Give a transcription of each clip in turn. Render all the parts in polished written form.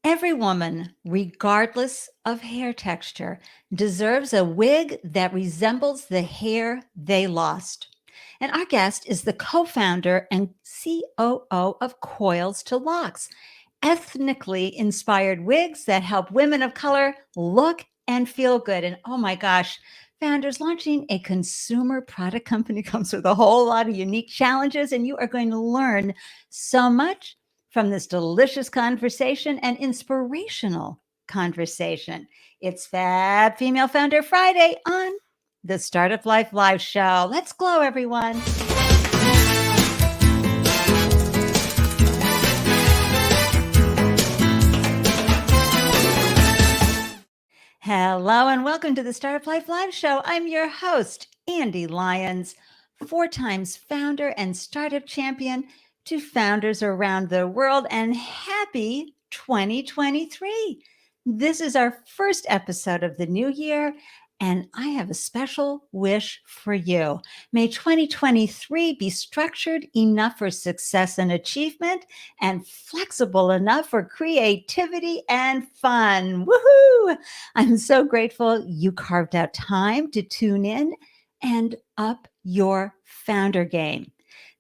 Every woman, regardless of hair texture, deserves a wig that resembles the hair they lost. And our guest is the co founder and COO of Coils to Locs, ethnically inspired wigs that help women of color look and feel good. And oh my gosh, founders launching a consumer product company comes with a whole lot of unique challenges, and you are going to learn so much from this delicious conversation and inspirational conversation. It's Fab Female Founder Friday on the Startup Life Live Show. Let's glow, everyone. Hello and welcome to the Startup Life Live Show. I'm your host, Ande Lyons, 4 times founder and startup champion to founders around the world, and happy 2023. This is our first episode of the new year, and I have a special wish for you. May 2023 be structured enough for success and achievement and flexible enough for creativity and fun. Woohoo! I'm so grateful you carved out time to tune in and up your founder game.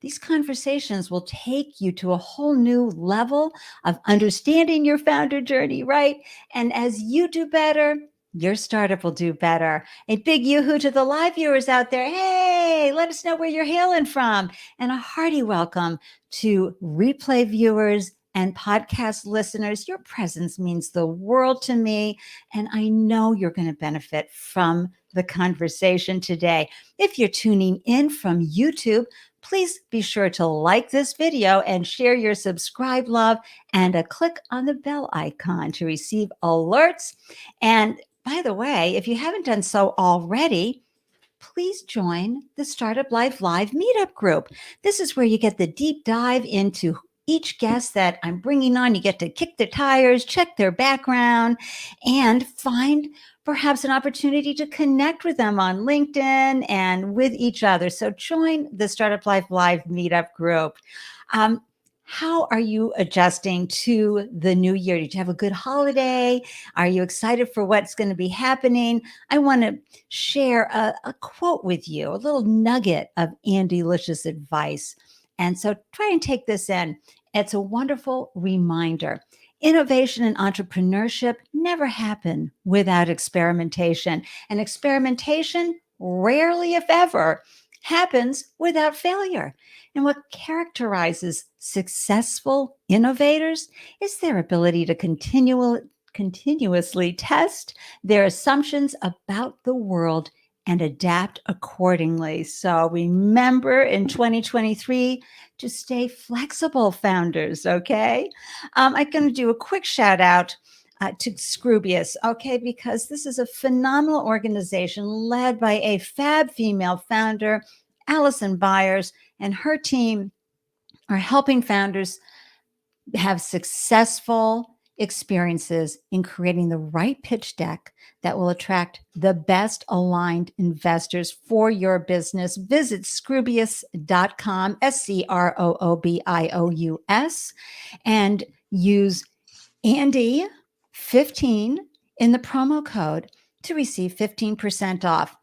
These conversations will take you to a whole new level of understanding your founder journey, right? And as you do better, your startup will do better. A big yoo-hoo to the live viewers out there. Hey, let us know where you're hailing from. And a hearty welcome to replay viewers and podcast listeners. Your presence means the world to me, and I know you're going to benefit from the conversation today. If you're tuning in from YouTube, please be sure to like this video and share your subscribe love and click on the bell icon to receive alerts. And by the way, if you haven't done so already, please join the Startup Life Live meetup group. This is where you get the deep dive into each guest that I'm bringing on. You get to kick their tires, check their background, and find perhaps an opportunity to connect with them on LinkedIn and with each other. So join the Startup Life Live meetup group. How are you adjusting to the new year? Did you have a good holiday? Are you excited for what's going to be happening? I want to share a quote with you, a little nugget of Andelicious advice. And so try and take this in. It's a wonderful reminder. Innovation and entrepreneurship never happen without experimentation. And experimentation rarely, if ever, happens without failure. And what characterizes successful innovators is their ability to continuously test their assumptions about the world and adapt accordingly. So remember in 2023 to stay flexible, founders, okay? I'm going to do a quick shout out to Scroobius, okay, because this is a phenomenal organization led by a fab female founder, Allison Byers, and her team are helping founders have successful experiences in creating the right pitch deck that will attract the best aligned investors for your business. Visit Scroobius.com, SCROOBIOUS, and use Ande15 in the promo code to receive 15% off.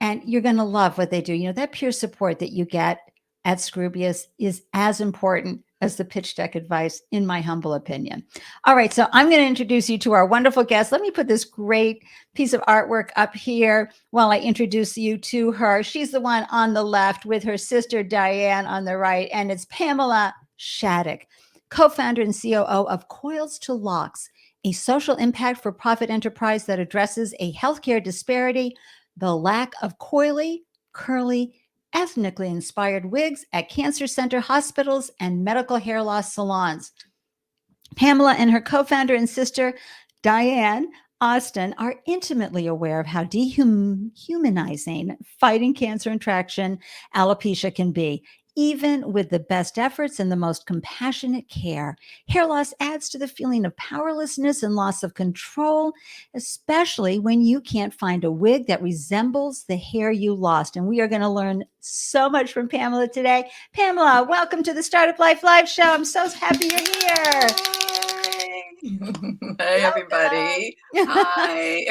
And you're going to love what they do. You know, that peer support that you get at Scroobius is as important as the pitch deck advice, in my humble opinion. All right, so I'm going to introduce you to our wonderful guest. Let me put this great piece of artwork up here while I introduce you to her. She's the one on the left with her sister Dianne on the right, and it's Pamela Shaddock, co-founder and COO of Coils to Locs, a social impact for-profit enterprise that addresses a healthcare disparity, the lack of coily, curly, ethnically inspired wigs at cancer center hospitals and medical hair loss salons. Pamela and her co-founder and sister, Dianne Austin, are intimately aware of how dehumanizing fighting cancer and traction alopecia can be. Even with the best efforts and the most compassionate care, hair loss adds to the feeling of powerlessness and loss of control, especially when you can't find a wig that resembles the hair you lost. And we are going to learn so much from Pamela today. Pamela, welcome to the Startup Life Live Show. I'm so happy you're here. Hey, everybody. Hi.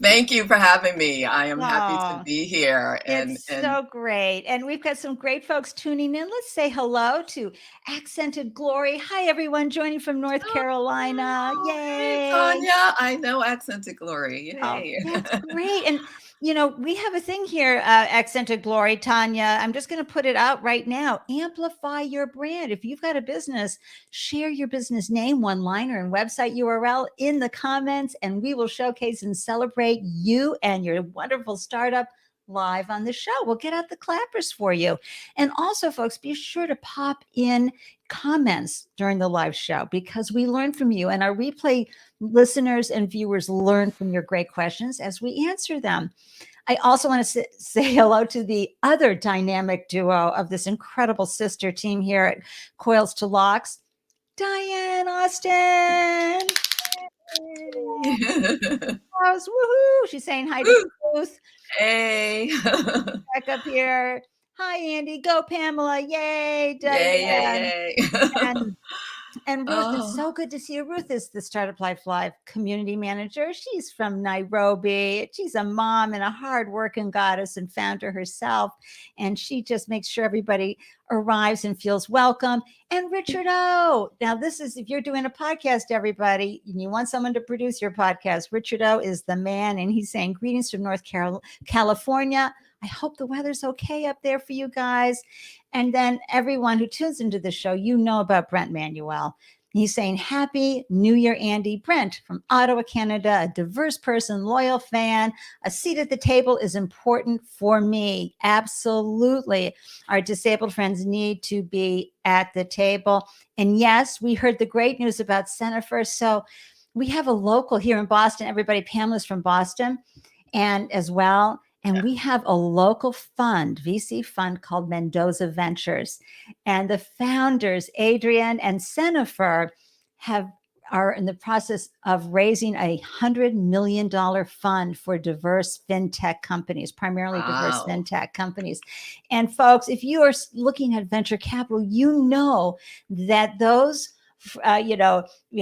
Thank you for having me. I am happy to Oh, be here. it's And so great. And we've got some great folks tuning in. Let's say hello to Accented Glory. Hi, everyone joining from North Carolina. oh, hey, Yay. Tanya. I know Accented Glory. Oh, Yay. that's great. And, we have a thing here, Accented Glory, Tanya. I'm just going to put it out right now. Amplify your brand. If you've got a business, share your business name, one liner, and website URL in the comments, and we will showcase and celebrate you and your wonderful startup live on the show. We'll get out the clappers for you. And also, folks, be sure to pop in comments during the live show because we learn from you, and our replay listeners and viewers learn from your great questions as we answer them. I also want to say hello to the other dynamic duo of this incredible sister team here at Coils to Locs, Dianne Austin. Woohoo! She's saying hi to Ruth. Hey. Back up here. Hi, Andy. Go, Pamela. Yay, Yay, Dianne. yay, And yay. And Ruth, it's Oh, so good to see you. Ruth is the Startup Life Live community manager. She's from Nairobi. She's a mom and a hardworking goddess and founder herself. And she just makes sure everybody arrives and feels welcome. And Richard O. Now, this is if you're doing a podcast, everybody, and you want someone to produce your podcast, Richard O is the man. And he's saying, greetings from California. I hope the weather's okay up there for you guys. And then everyone who tunes into the show, you know about Brent Manuel. He's saying, Happy New Year, Andy. Brent from Ottawa, Canada, a diverse person, loyal fan. A seat at the table is important for me. Absolutely. Our disabled friends need to be at the table. And yes, we heard the great news about Cenifer. So we have a local here in Boston. Everybody, Pamela's from Boston, and as well. And we have a local fund, VC fund called Mendoza Ventures. And the founders, Adrian and Cenifer, are in the process of raising $100 million fund for diverse fintech companies, primarily diverse wow. fintech companies. And folks, if you are looking at venture capital, you know that those you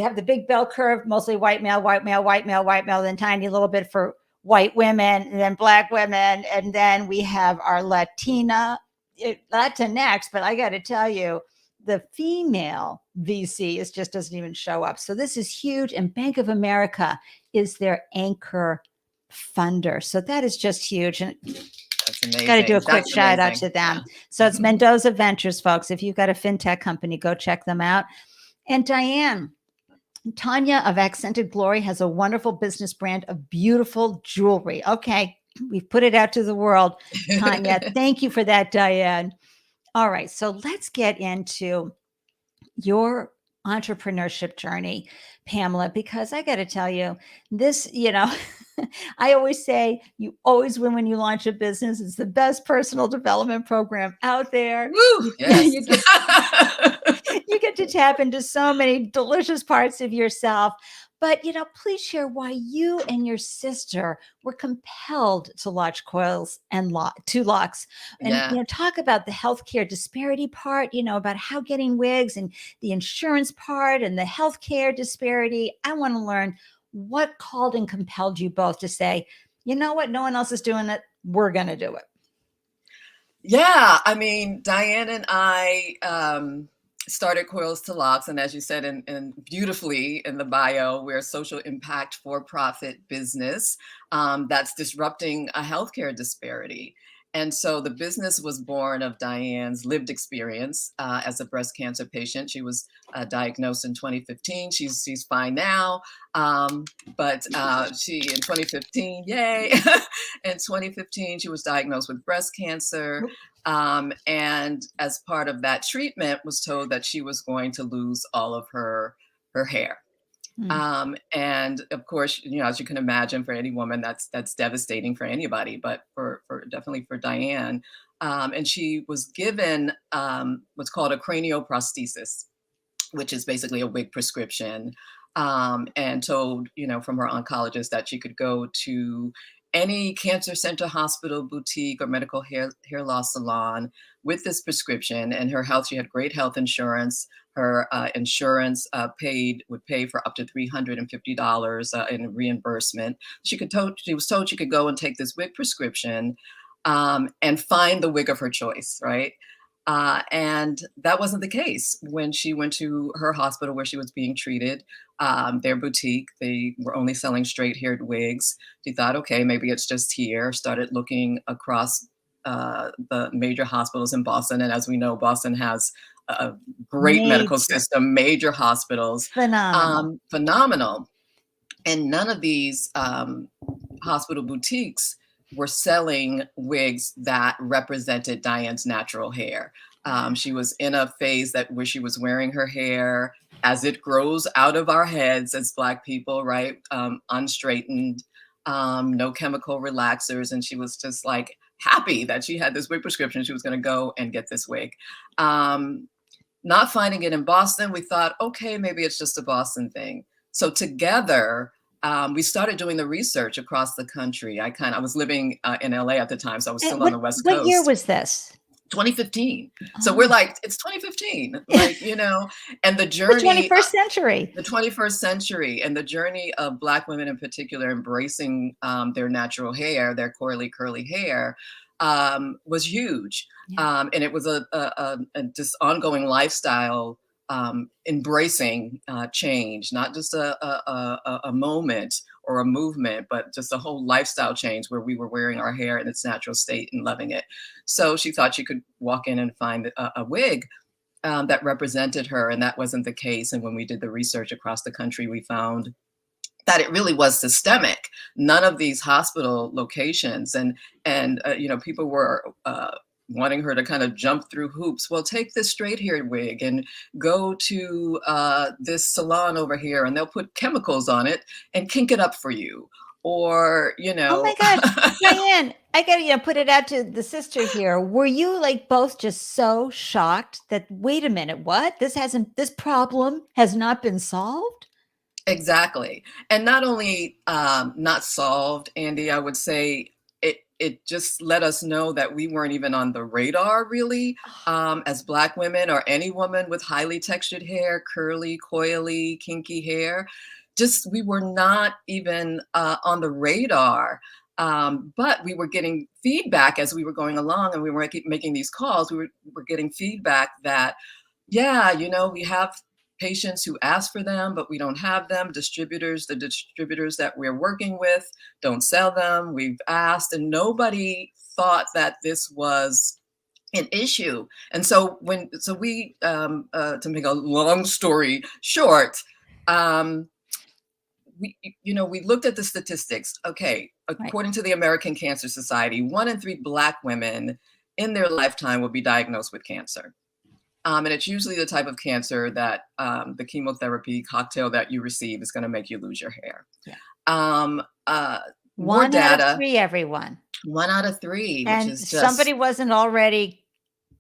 have the big bell curve, mostly white male, white male, white male, white male, then tiny little bit for white women, and then black women, and then we have our Latinx. But I got to tell you, the female VC just doesn't even show up. So this is huge, and Bank of America is their anchor funder. So that is just huge, and That's amazing. got to do a quick That's shout out amazing. to them. Yeah. So it's Mendoza Ventures, folks. If you've got a fintech company, go check them out. And Dianne, Tanya of Accented Glory has a wonderful business brand of beautiful jewelry. Okay, we've put it out to the world. Tanya, thank you for that, Dianne. All right, so let's get into your entrepreneurship journey, Pamela, because I got to tell you, this, I always say you always win when you launch a business. It's the best personal development program out there. Woo, yes. You get to tap into so many delicious parts of yourself. But, please share why you and your sister were compelled to launch Coils and Locs. And, Yeah. talk about the healthcare disparity part, about how getting wigs and the insurance part and the healthcare disparity. I want to learn what called and compelled you both to say, you know what, no one else is doing it. We're going to do it. Yeah, I mean, Dianne and I started Coils to Locs, and as you said, in beautifully in the bio, we're a social impact for-profit business that's disrupting a healthcare disparity. And so the business was born of Dianne's lived experience as a breast cancer patient. She was diagnosed in 2015. She's fine now, but she in 2015, yay! In 2015, she was diagnosed with breast cancer. And as part of that treatment was told that she was going to lose all of her hair. And of course, as you can imagine, for any woman, that's devastating for anybody, but for definitely for Dianne. And she was given what's called a cranioprosthesis, which is basically a wig prescription, and told, from her oncologist that she could go to any cancer center, hospital, boutique, or medical hair loss salon with this prescription. And her health, she had great health insurance. her insurance would pay for up to $350 in reimbursement. She was told she could go and take this wig prescription and find the wig of her choice, right? And that wasn't the case when she went to her hospital where she was being treated. Their boutique, they were only selling straight-haired wigs. She thought, okay, maybe it's just here. Started looking across the major hospitals in Boston. And as we know, Boston has a great medical system, major hospitals, phenomenal. And none of these hospital boutiques were selling wigs that represented Dianne's natural hair. She was in a phase where she was wearing her hair as it grows out of our heads as Black people, right? Unstraightened, no chemical relaxers. And she was just like happy that she had this wig prescription. She was going to go and get this wig. Not finding it in Boston, we thought, okay, maybe it's just a Boston thing. So together, we started doing the research across the country. I was living in LA at the time, so I was still on the West Coast. What year was this? 2015. So we're like, it's 2015, like, and the journey. The 21st century. The 21st century, and the journey of Black women in particular embracing their natural hair, their coily, curly hair, was huge. Yeah. And it was a just ongoing lifestyle, embracing change, not just a moment or a movement, but just a whole lifestyle change where we were wearing our hair in its natural state and loving it. So she thought she could walk in and find a wig that represented her, and that wasn't the case. And when we did the research across the country, we found that it really was systemic. None of these hospital locations and people were wanting her to kind of jump through hoops. Well, take this straight-haired wig and go to this salon over here, and they'll put chemicals on it and kink it up for you. Or, Oh my God, Dianne, I gotta put it out to the sister here. Were you like both just so shocked that, wait a minute, what? This problem has not been solved? Exactly. And not only not solved, Ande, I would say it just let us know that we weren't even on the radar really, as Black women or any woman with highly textured hair, curly, coily, kinky hair. Just, we were not even on the radar. But we were getting feedback as we were going along, and we were making these calls. We were getting feedback that, yeah, we have patients who ask for them, but we don't have them. The distributors that we're working with don't sell them. We've asked, and nobody thought that this was an issue. And so we, to make a long story short, we looked at the statistics. Okay, according to the American Cancer Society, 1 in 3 Black women in their lifetime will be diagnosed with cancer. And it's usually the type of cancer that the chemotherapy cocktail that you receive is going to make you lose your hair. Yeah. One out of 3, everyone. 1 out of 3. And which is just... somebody wasn't already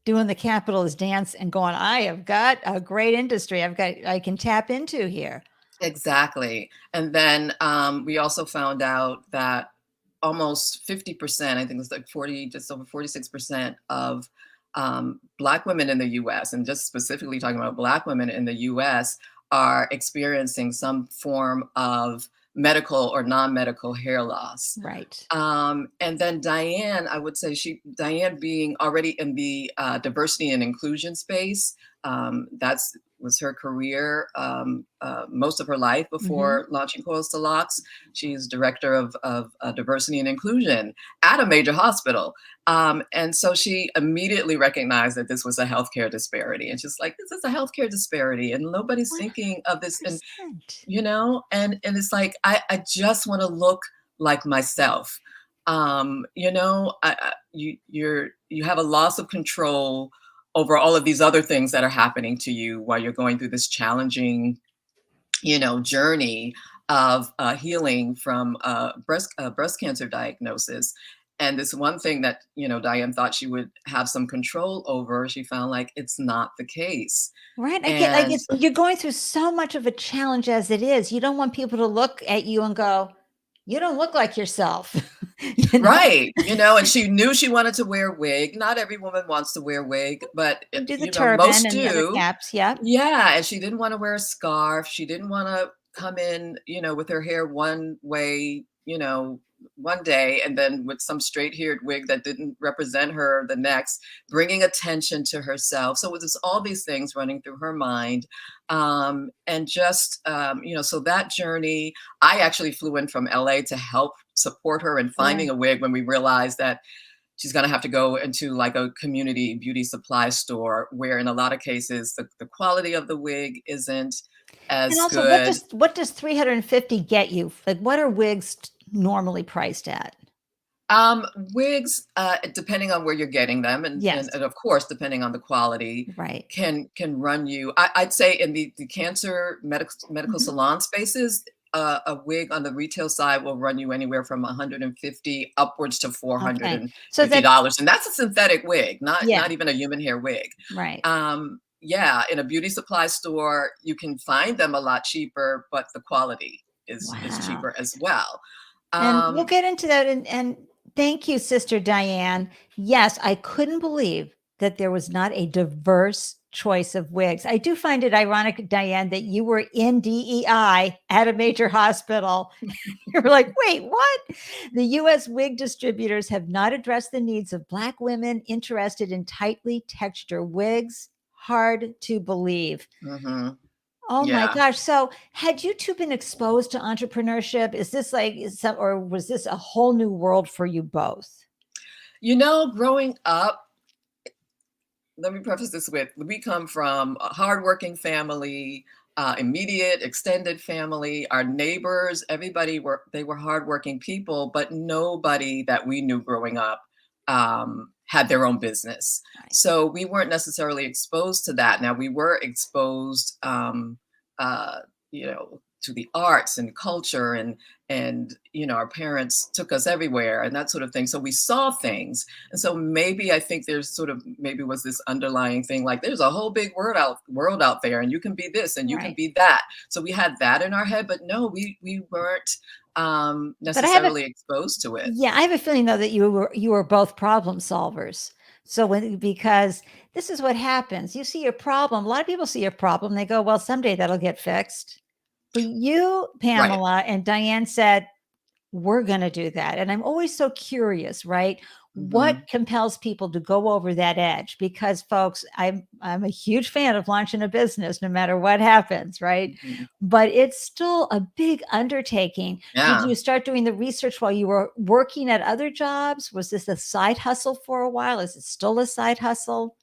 doing the capitalist dance and going, I have got a great industry I can tap into here. Exactly. And then we also found out that almost 50%, I think it's like just over 46% of Black women in the US, and just specifically talking about Black women in the US, are experiencing some form of medical or non-medical hair loss. Right. And then Dianne, I would say Dianne being already in the diversity and inclusion space, that's was her career most of her life before launching Coils to Locs. She's director of diversity and inclusion at a major hospital. And so she immediately recognized that this was a healthcare disparity. And she's like, this is a healthcare disparity, and nobody's 100%. Thinking of this. And, and it's like, I just want to look like myself. You have a loss of control over all of these other things that are happening to you while you're going through this challenging, journey of healing from breast cancer diagnosis. And this one thing that, Dianne thought she would have some control over, she found like it's not the case. Right. You're going through so much of a challenge as it is. You don't want people to look at you and go, you don't look like yourself. you know, Right. And she knew she wanted to wear a wig. Not every woman wants to wear a wig, but and do the turban most and the other do. caps. Yep. Yeah, and she didn't want to wear a scarf. She didn't want to come in, with her hair one way, one day, and then with some straight-haired wig that didn't represent her the next, bringing attention to herself. So it was all these things running through her mind. And just, so that journey, I actually flew in from LA to help support her in Sure. finding a wig when we realized that she's going to have to go into like a community beauty supply store where in a lot of cases the quality of the wig isn't And as also, good. what does 350 get you? Like, what are wigs normally priced at? Wigs, depending on where you're getting them, and Yes. of course, depending on the quality, Right. can run you. I'd say in the cancer medical Mhm. salon spaces, a wig on the retail side will run you anywhere from 150 upwards to four hundred Okay. and So fifty that, dollars, and that's a synthetic wig, yeah, not even a human hair wig. right. Yeah, in a beauty supply store, you can find them a lot cheaper, but the quality is Wow. cheaper as well. And we'll Um, get into that. And thank you, Sister Dianne. Yes, I couldn't believe that there was not a diverse choice of wigs. I do find it ironic, Dianne, that you were in DEI at a major hospital. You're like, wait, what? The US wig distributors have not addressed the needs of Black women interested in tightly textured wigs. Hard to believe. mhm. Oh my Yeah. gosh. So, had you two been exposed to entrepreneurship? Is this like, or was this a whole new world for you both? Growing up, let me preface this with we come from a hardworking family, immediate, extended family. Our neighbors, everybody they were hardworking people, but nobody that we knew growing up had their own business. Right. So we weren't necessarily exposed to that. Now we were exposed, uh, to the arts and culture, and our parents took us everywhere and that sort of thing. So we saw things, and so maybe I think there's sort of maybe was this underlying thing like there's a whole big world out there, and you can be this and you can Right. be that. So we had that in our head, but no, we weren't But I have a, necessarily exposed to it. yeah, I have a feeling though that you were both problem solvers. So because this is what happens. You see your problem. A lot of people see your problem. They go, well, someday that'll get fixed. But you, Right. Pamela, and Dianne said, we're going to do that. And I'm always so curious, right? What Hmm. compels people to go over that edge? Because folks, I'm a huge fan of launching a business no matter what happens, right? Hmm. But it's still a big undertaking. Did Yeah. you start doing the research while you were working at other jobs? Was this a side hustle for a while? Is it still a side hustle?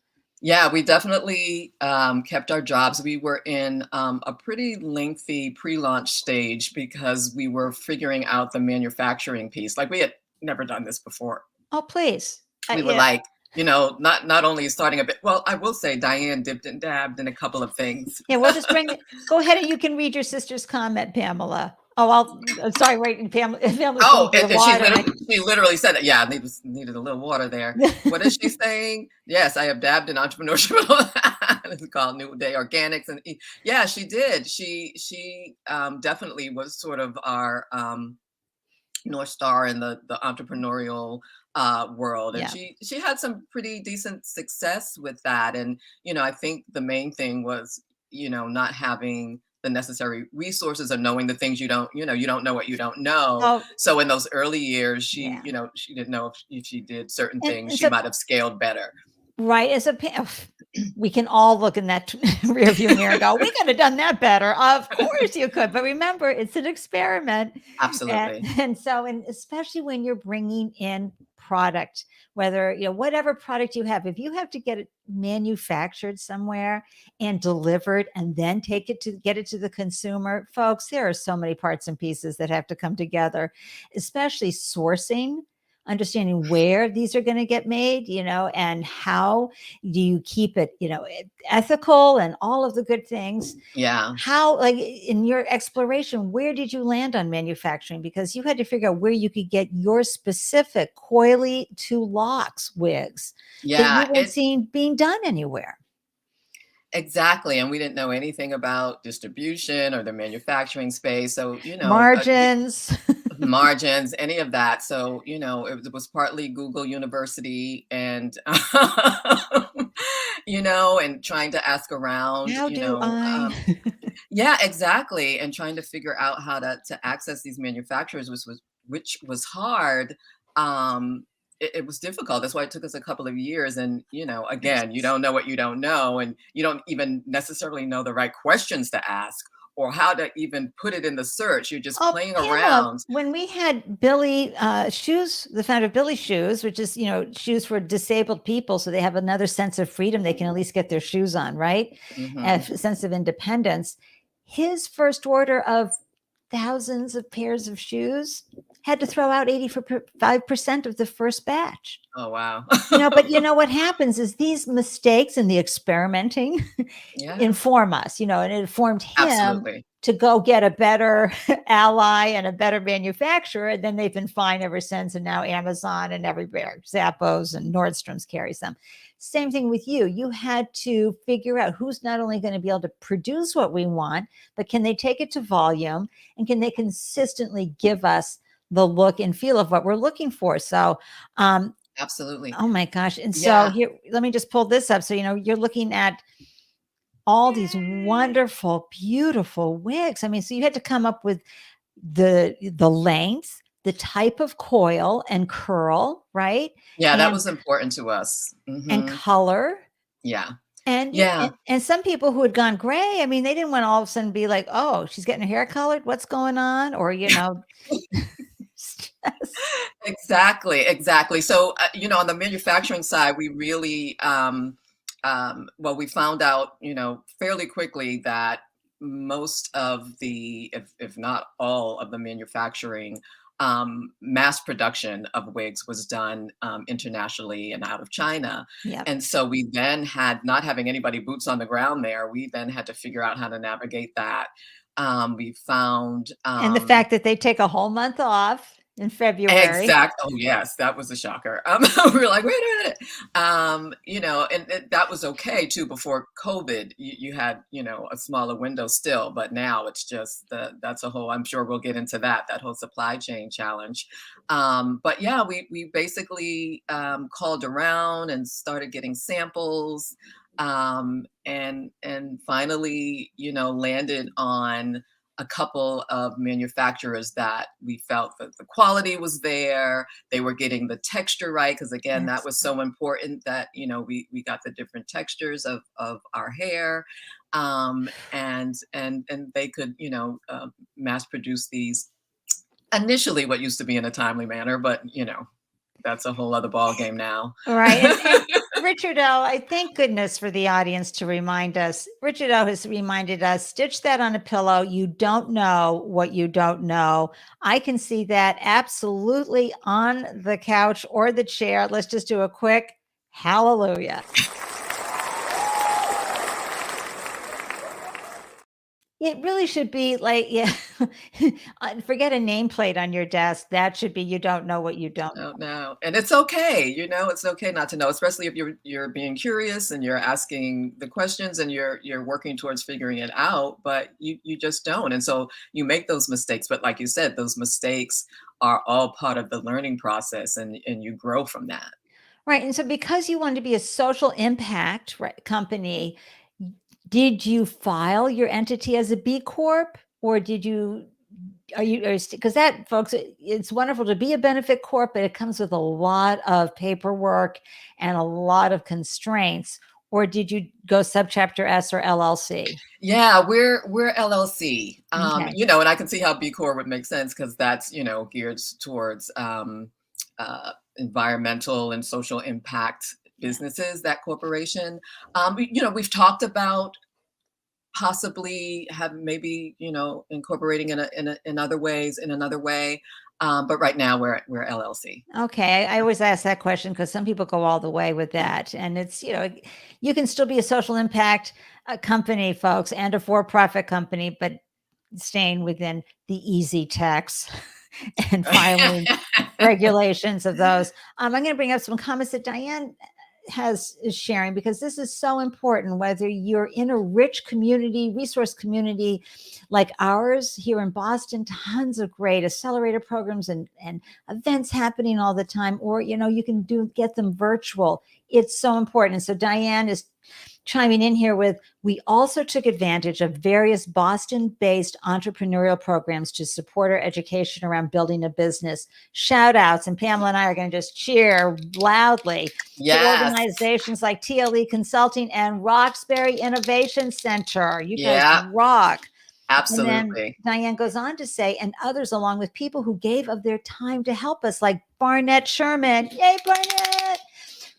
Yeah, we definitely kept our jobs. We were in a pretty lengthy pre-launch stage because we were figuring out the manufacturing piece. Like we had never done this before. Oh, please. We were Yeah. like, not only starting a bit. Well, I will say Diane dipped and dabbed in a couple of things. Yeah, we'll just bring it. Go ahead and you can read your sister's comment, Pamela. Oh, I'm sorry, wait, and Pamela's going Oh, to get and her water. she literally said it. Yeah, needed a little water there. What is she saying? Yes, I have dabbed in entrepreneurship. It's called New Day Organics, and yeah, she did. She definitely was sort of our North Star in the entrepreneurial world, and Yeah, she had some pretty decent success with that. And I think the main thing was not having the necessary resources or knowing the things you don't know what you don't know. oh, So in those early years, yeah. she didn't know if she did certain things, And she so, might have scaled better. right, we can all look in that rear view mirror and go, we could have done that better. Of course you could. But remember, it's an experiment. And, Absolutely. and so, and especially when you're bringing in product, whether, whatever product you have, if you have to get it manufactured somewhere and delivered and then get it to the consumer, folks, there are so many parts and pieces that have to come together, especially sourcing, understanding where these are going to get made, and how do you keep it, ethical and all of the good things. Yeah. How, like in your exploration, where did you land on manufacturing? Because you had to figure out where you could get your specific coily to Locs wigs that you Yeah, weren't seeing being done anywhere. exactly. And we didn't know anything about distribution or the manufacturing space. So Margins. margins, any of that. So, it was partly Google University and, and trying to ask around, How do I? yeah, exactly. And trying to figure out how to access these manufacturers, which was hard. It was difficult. That's why it took us a couple of years. And, again, you don't know what you don't know, and you don't even necessarily know the right questions to ask or how to even put it in the search. You're just Oh, playing Pamela, around. when we had Billy Shoes, the founder of Billy Shoes, which is, shoes for disabled people, so they have another sense of freedom. They can at least get their shoes on, right? A Hmm. sense of independence. His first order of thousands of pairs of shoes had to throw out 85% of the first batch. Oh, wow. But what happens is these mistakes and the experimenting Yeah, inform us, and it informed him absolutely. to go get a better ally and a better manufacturer. And then they've been fine ever since. And now Amazon and everywhere, Zappos and Nordstrom's carries them. Same thing with you. You had to figure out who's not only going to be able to produce what we want, but can they take it to volume, and can they consistently give us the look and feel of what we're looking for? So, Absolutely. oh my gosh. And so Yeah. here, let me just pull this up. So, you're looking at all these wonderful, beautiful wigs. I mean, so you had to come up with the length, the type of coil and curl, right? Yeah, that And was important to us. color. Yeah. And, Yeah. and some people who had gone gray, I mean, they didn't want to all of a sudden be like, oh, she's getting her hair colored. What's going on? Or, stress. Exactly, exactly. So, on the manufacturing side, we really, well, we found out, fairly quickly that most of if not all of the manufacturing, mass production of wigs was done internationally and out of China. Yep. And so we then had, not having anybody boots on the ground there, we then had to figure out how to navigate that. We found, And the fact that they take a whole month off in February. Oh, yes, that was a shocker. We were like, "Wait a minute." And that was okay too before COVID. You had, a smaller window still, but now it's just that's a whole, I'm sure we'll get into that whole supply chain challenge. But yeah, we basically called around and started getting samples, and finally, landed on a couple of manufacturers that we felt that the quality was there. They were getting the texture right, because again, that was so important that we got the different textures of our hair, and they could mass produce these initially, what used to be in a timely manner, but that's a whole other ball game now. Right. And Richard O, I thank goodness for the audience to remind us. Richard O has reminded us, stitch that on a pillow. You don't know what you don't know. I can see that absolutely on the couch or the chair. Let's just do a quick hallelujah. It really should be like, yeah, forget a nameplate on your desk. That should be, you don't know what you don't know. Don't know. And it's okay, it's okay not to know, especially if you're being curious and you're asking the questions and you're working towards figuring it out, but you just don't. And so you make those mistakes. But like you said, those mistakes are all part of the learning process, and you grow from that. Right. And so because you wanted to be a social impact company, did you file your entity as a B Corp, or because that, folks, it's wonderful to be a benefit corp, but it comes with a lot of paperwork and a lot of constraints. Or did you go subchapter S or LLC? Yeah, we're LLC. Okay. And I can see how B Corp would make sense, because that's, geared towards environmental and social impact businesses, that corporation. We've talked about possibly have maybe incorporating in other ways, in another way, but right now we're LLC. Okay. I always ask that question because some people go all the way with that, and it's you can still be a social impact company, folks, and a for-profit company, but staying within the easy tax and filing regulations of those. I'm going to bring up some comments that Dianne is sharing, because this is so important, whether you're in a rich community, resource community like ours here in Boston, tons of great accelerator programs and events happening all the time, or, you can get them virtual. It's so important. And so Dianne is chiming in here with, we also took advantage of various Boston-based entrepreneurial programs to support our education around building a business. Shout outs, and Pamela and I are going to just cheer loudly to organizations like TLE Consulting and Roxbury Innovation Center. You guys rock. Absolutely. And then Dianne goes on to say, and others, along with people who gave of their time to help us, like Barnett Sherman. Yay, Barnett!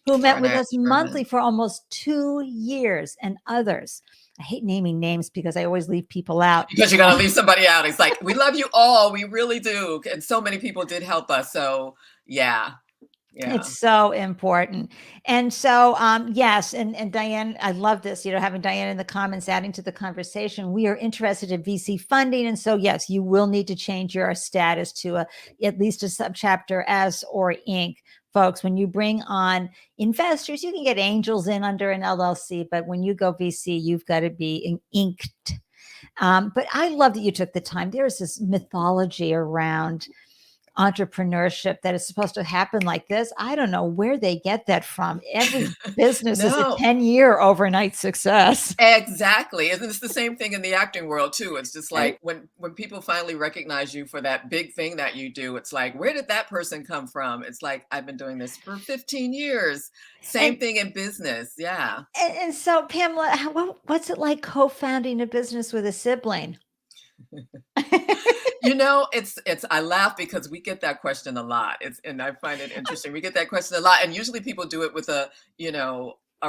Who met with us monthly for almost 2 years, and others. I hate naming names because I always leave people out. Because you're going to leave somebody out. It's like, we love you all. We really do. And so many people did help us. So yeah. It's so important. And so, yes. And Dianne, I love this, having Dianne in the comments, adding to the conversation. We are interested in VC funding. And so, yes, you will need to change your status to at least a subchapter S or Inc. Folks, when you bring on investors, you can get angels in under an LLC, but when you go VC, you've got to be inked. But I love that you took the time. There's this mythology around entrepreneurship that is supposed to happen like this. I don't know where they get that from. Every business is a 10-year overnight success. Exactly. And it's the same thing in the acting world too. It's just like when people finally recognize you for that big thing that you do, it's like, where did that person come from? It's like, I've been doing this for 15 years. Same thing in business. Yeah. And so Pamela, what's it like co-founding a business with a sibling? I laugh because we get that question a lot. And I find it interesting. We get that question a lot. And usually people do it with a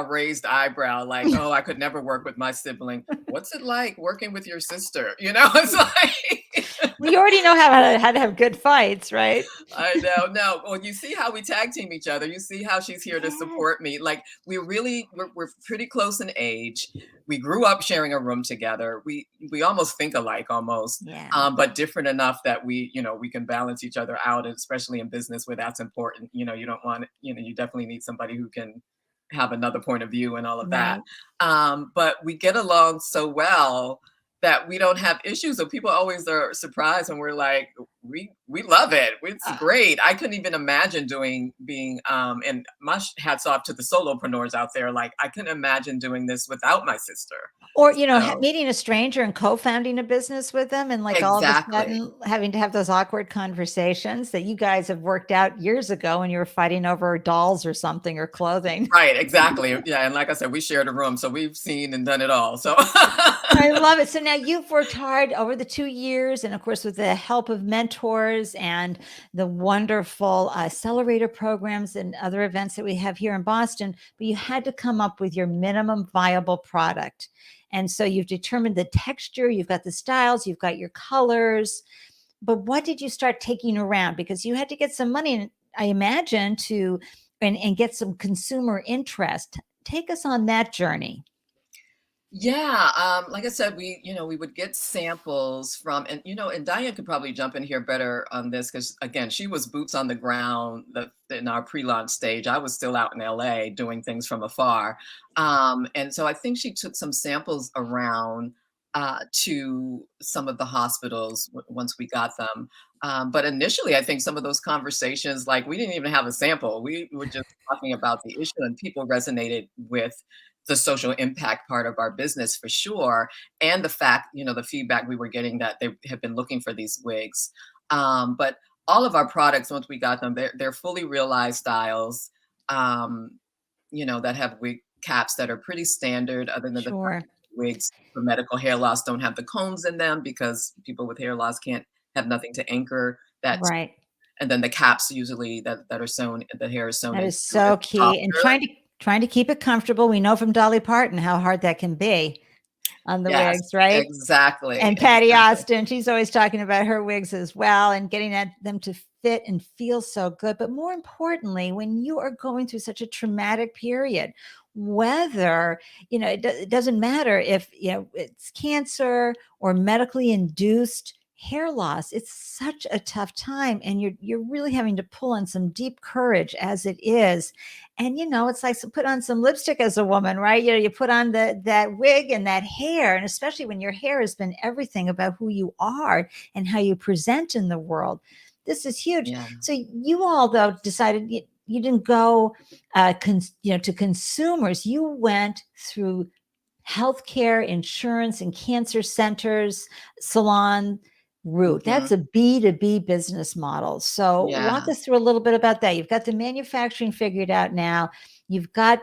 raised eyebrow, like, oh, I could never work with my sibling. What's it like working with your sister? It's like, we already know how to have good fights, right? I know. No. Well, you see how we tag team each other. You see how she's here to support me. Like we're pretty close in age. We grew up sharing a room together. We almost think alike, but different enough that we can balance each other out, especially in business where that's important. You don't want, you definitely need somebody who can have another point of view and all of that. But we get along so well that we don't have issues. So people always are surprised when we're like, we love it. It's great. I couldn't even imagine being and my hats off to the solopreneurs out there. Like I couldn't imagine doing this without my sister. Or, meeting a stranger and co-founding a business with them, and like all of a sudden having to have those awkward conversations that you guys have worked out years ago when you were fighting over dolls or something or clothing. Right. Exactly. Yeah. And like I said, we shared a room, so we've seen and done it all. So I love it. So now you've worked hard over the 2 years, and of course, with the help of mentors and the wonderful accelerator programs and other events that we have here in Boston, but you had to come up with your minimum viable product. And so you've determined the texture, you've got the styles, you've got your colors, but what did you start taking around? Because you had to get some money, I imagine, and get some consumer interest. Take us on that journey. Yeah, like I said, we would get samples from, and Dianne could probably jump in here better on this because again, she was boots on the ground in our pre-launch stage. I was still out in LA doing things from afar, and so I think she took some samples around to some of the hospitals once we got them. But initially, I think some of those conversations, like we didn't even have a sample. We were just talking about the issue, and people resonated with the social impact part of our business for sure. And the fact, the feedback we were getting that they have been looking for these wigs. But all of our products, once we got them, they're fully realized styles, that have wig caps that are pretty standard, other than the wigs for medical hair loss don't have the combs in them because people with hair loss can't have nothing to anchor that. Right. And then the caps usually that are sewn, the hair is sewn. That is so key. And trying to keep it comfortable. We know from Dolly Parton how hard that can be on the wigs, right? Exactly. And Patty Austin, she's always talking about her wigs as well and getting them to fit and feel so good. But more importantly, when you are going through such a traumatic period, whether, it doesn't matter if, it's cancer or medically induced hair loss, it's such a tough time, and you're really having to pull on some deep courage as it is. And it's like put on some lipstick as a woman, right? You put on that wig and that hair, and especially when your hair has been everything about who you are and how you present in the world. This is huge. Yeah. So you all though decided you didn't go to consumers. You went through healthcare, insurance, and cancer centers, salon route. That's a B2B business model. So walk us through a little bit about that. You've got the manufacturing figured out now. You've got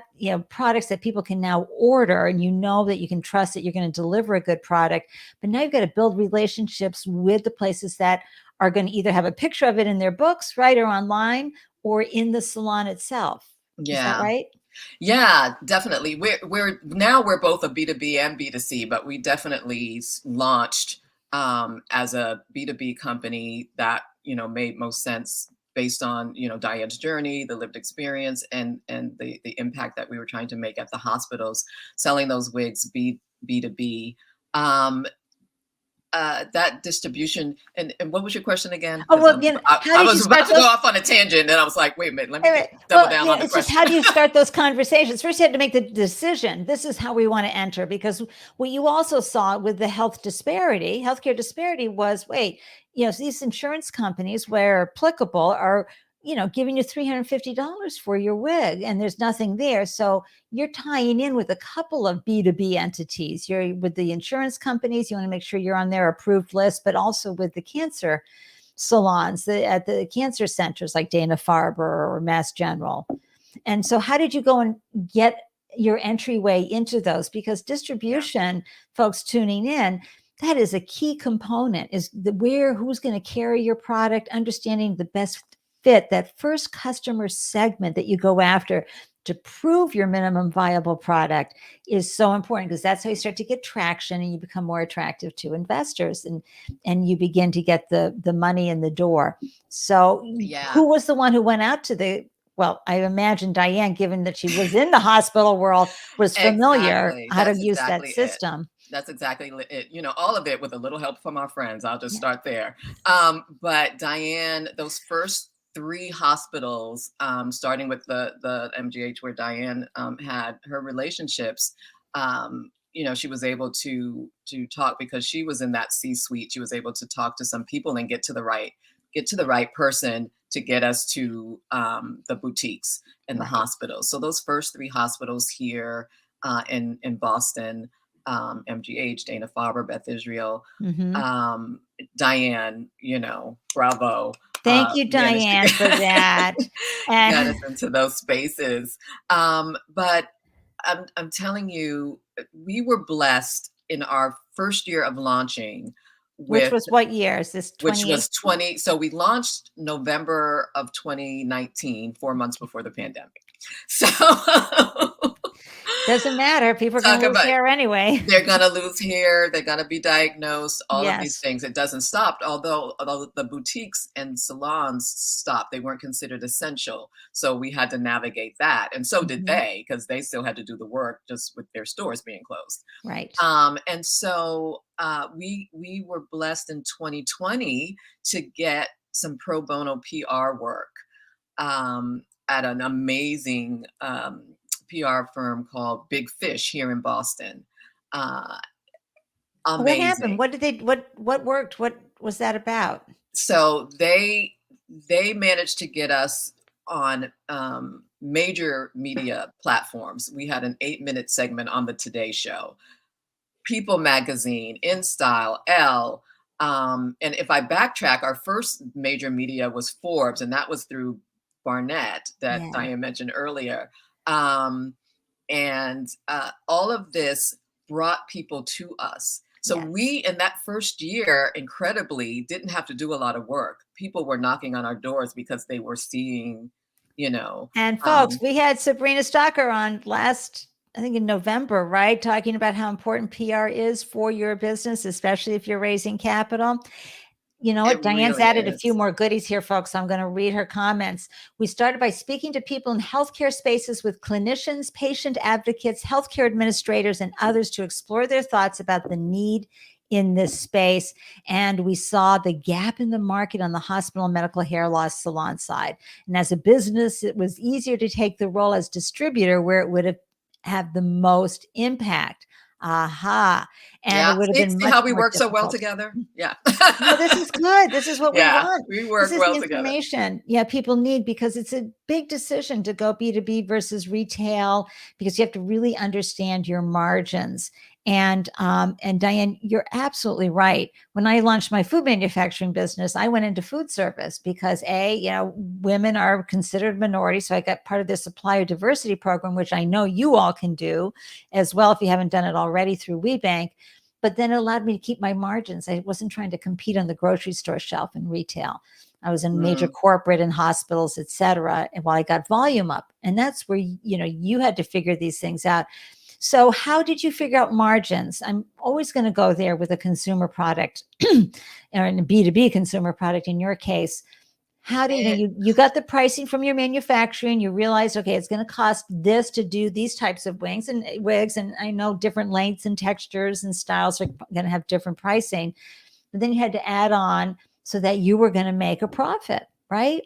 products that people can now order, and that you can trust that you're going to deliver a good product. But now you've got to build relationships with the places that are going to either have a picture of it in their books, right, or online, or in the salon itself. Yeah. Is that right? Yeah, definitely. We're both a B2B and B2C, but we definitely launched as a B2B company that made most sense based on Diane's journey, the lived experience, and the impact that we were trying to make at the hospitals, selling those wigs B2B. That distribution, and what was your question again? Oh, well, I was about to go off on a tangent, and I was like, wait a minute, let me double down on the it's question. Just how do you start those conversations? First, you have to make the decision. This is how we want to enter, because what you also saw with the healthcare disparity was, these insurance companies, where applicable, are giving you $350 for your wig, and there's nothing there. So you're tying in with a couple of B2B entities. You're with the insurance companies. You want to make sure you're on their approved list, but also with the cancer salons at the cancer centers like Dana-Farber or Mass General. And so how did you go and get your entryway into those? Because distribution, folks tuning in, that is a key component, is who's going to carry your product, understanding the best fit, that first customer segment that you go after to prove your minimum viable product is so important, because that's how you start to get traction and you become more attractive to investors, and you begin to get the money in the door. So who was the one who went out to I imagine Dianne, given that she was in the hospital world, was familiar how to use that system. That's exactly it. All of it with a little help from our friends. I'll just start there. But Dianne, those first 3 hospitals, starting with the MGH where Dianne had her relationships, she was able to talk, because she was in that C-suite. She was able to talk to some people and get to the right person to get us to the boutiques and the hospitals. So those first 3 hospitals here in Boston, MGH, Dana-Farber, Beth Israel, Dianne, bravo. Thank you, Dianne, for that. And got us into those spaces. But I'm telling you, we were blessed in our first year of launching. Which was what year? Is this 20? Which was 20. So we launched November of 2019, 4 months before the pandemic. So doesn't matter. People are going to lose hair anyway. They're going to lose hair. They're going to be diagnosed. All of these things. It doesn't stop. Although the boutiques and salons stopped, they weren't considered essential. So we had to navigate that. And so did they, because they still had to do the work just with their stores being closed. Right. And so we were blessed in 2020 to get some pro bono PR work at an amazing PR firm called Big Fish here in Boston. Amazing. What happened? What worked? What was that about? So they managed to get us on major media platforms. We had an 8-minute segment on the Today Show, People Magazine, InStyle, Elle. And if I backtrack, our first major media was Forbes, and that was through Barnett that Dianne mentioned earlier. And all of this brought people to us. So we, in that first year, incredibly, didn't have to do a lot of work. People were knocking on our doors because they were seeing, And folks, we had Sabrina Stocker on last, I think in November, right? Talking about how important PR is for your business, especially if you're raising capital. You know what? Diane's really added a few more goodies here, folks. I'm going to read her comments. We started by speaking to people in healthcare spaces with clinicians, patient advocates, healthcare administrators, and others to explore their thoughts about the need in this space, and we saw the gap in the market on the hospital and medical hair loss salon side. And as a business, it was easier to take the role as distributor where it would have the most impact. Aha. And Yeah. it would have been See much how we more work so well difficult. together? Yeah. No, this is good. This is what we Yeah, want. we This work is well the together. information, yeah, people need, because it's a big decision to go B2B versus retail, because you have to really understand your margins. And Dianne, you're absolutely right. When I launched my food manufacturing business, I went into food service because women are considered minority. So I got part of the supplier diversity program, which I know you all can do as well if you haven't done it already through WeBank. But then it allowed me to keep my margins. I wasn't trying to compete on the grocery store shelf in retail. I was in major corporate and hospitals, et cetera, and while I got volume up. And that's where, you had to figure these things out. So how did you figure out margins? I'm always going to go there with a consumer product or a B2B consumer product in your case. How do you got the pricing from your manufacturing? You realized, okay, it's going to cost this to do these types of wigs, and I know different lengths and textures and styles are going to have different pricing, but then you had to add on so that you were going to make a profit, right?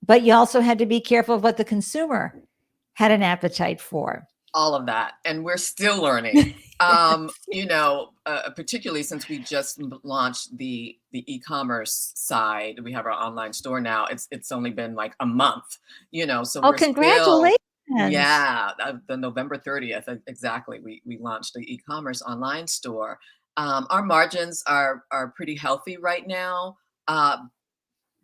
But you also had to be careful of what the consumer had an appetite for. All of that, and we're still learning. Particularly since we just launched the e-commerce side, we have our online store now. It's only been like a month, so we're congratulations. The November 30th, exactly. We launched the e-commerce online store. Our margins are pretty healthy right now.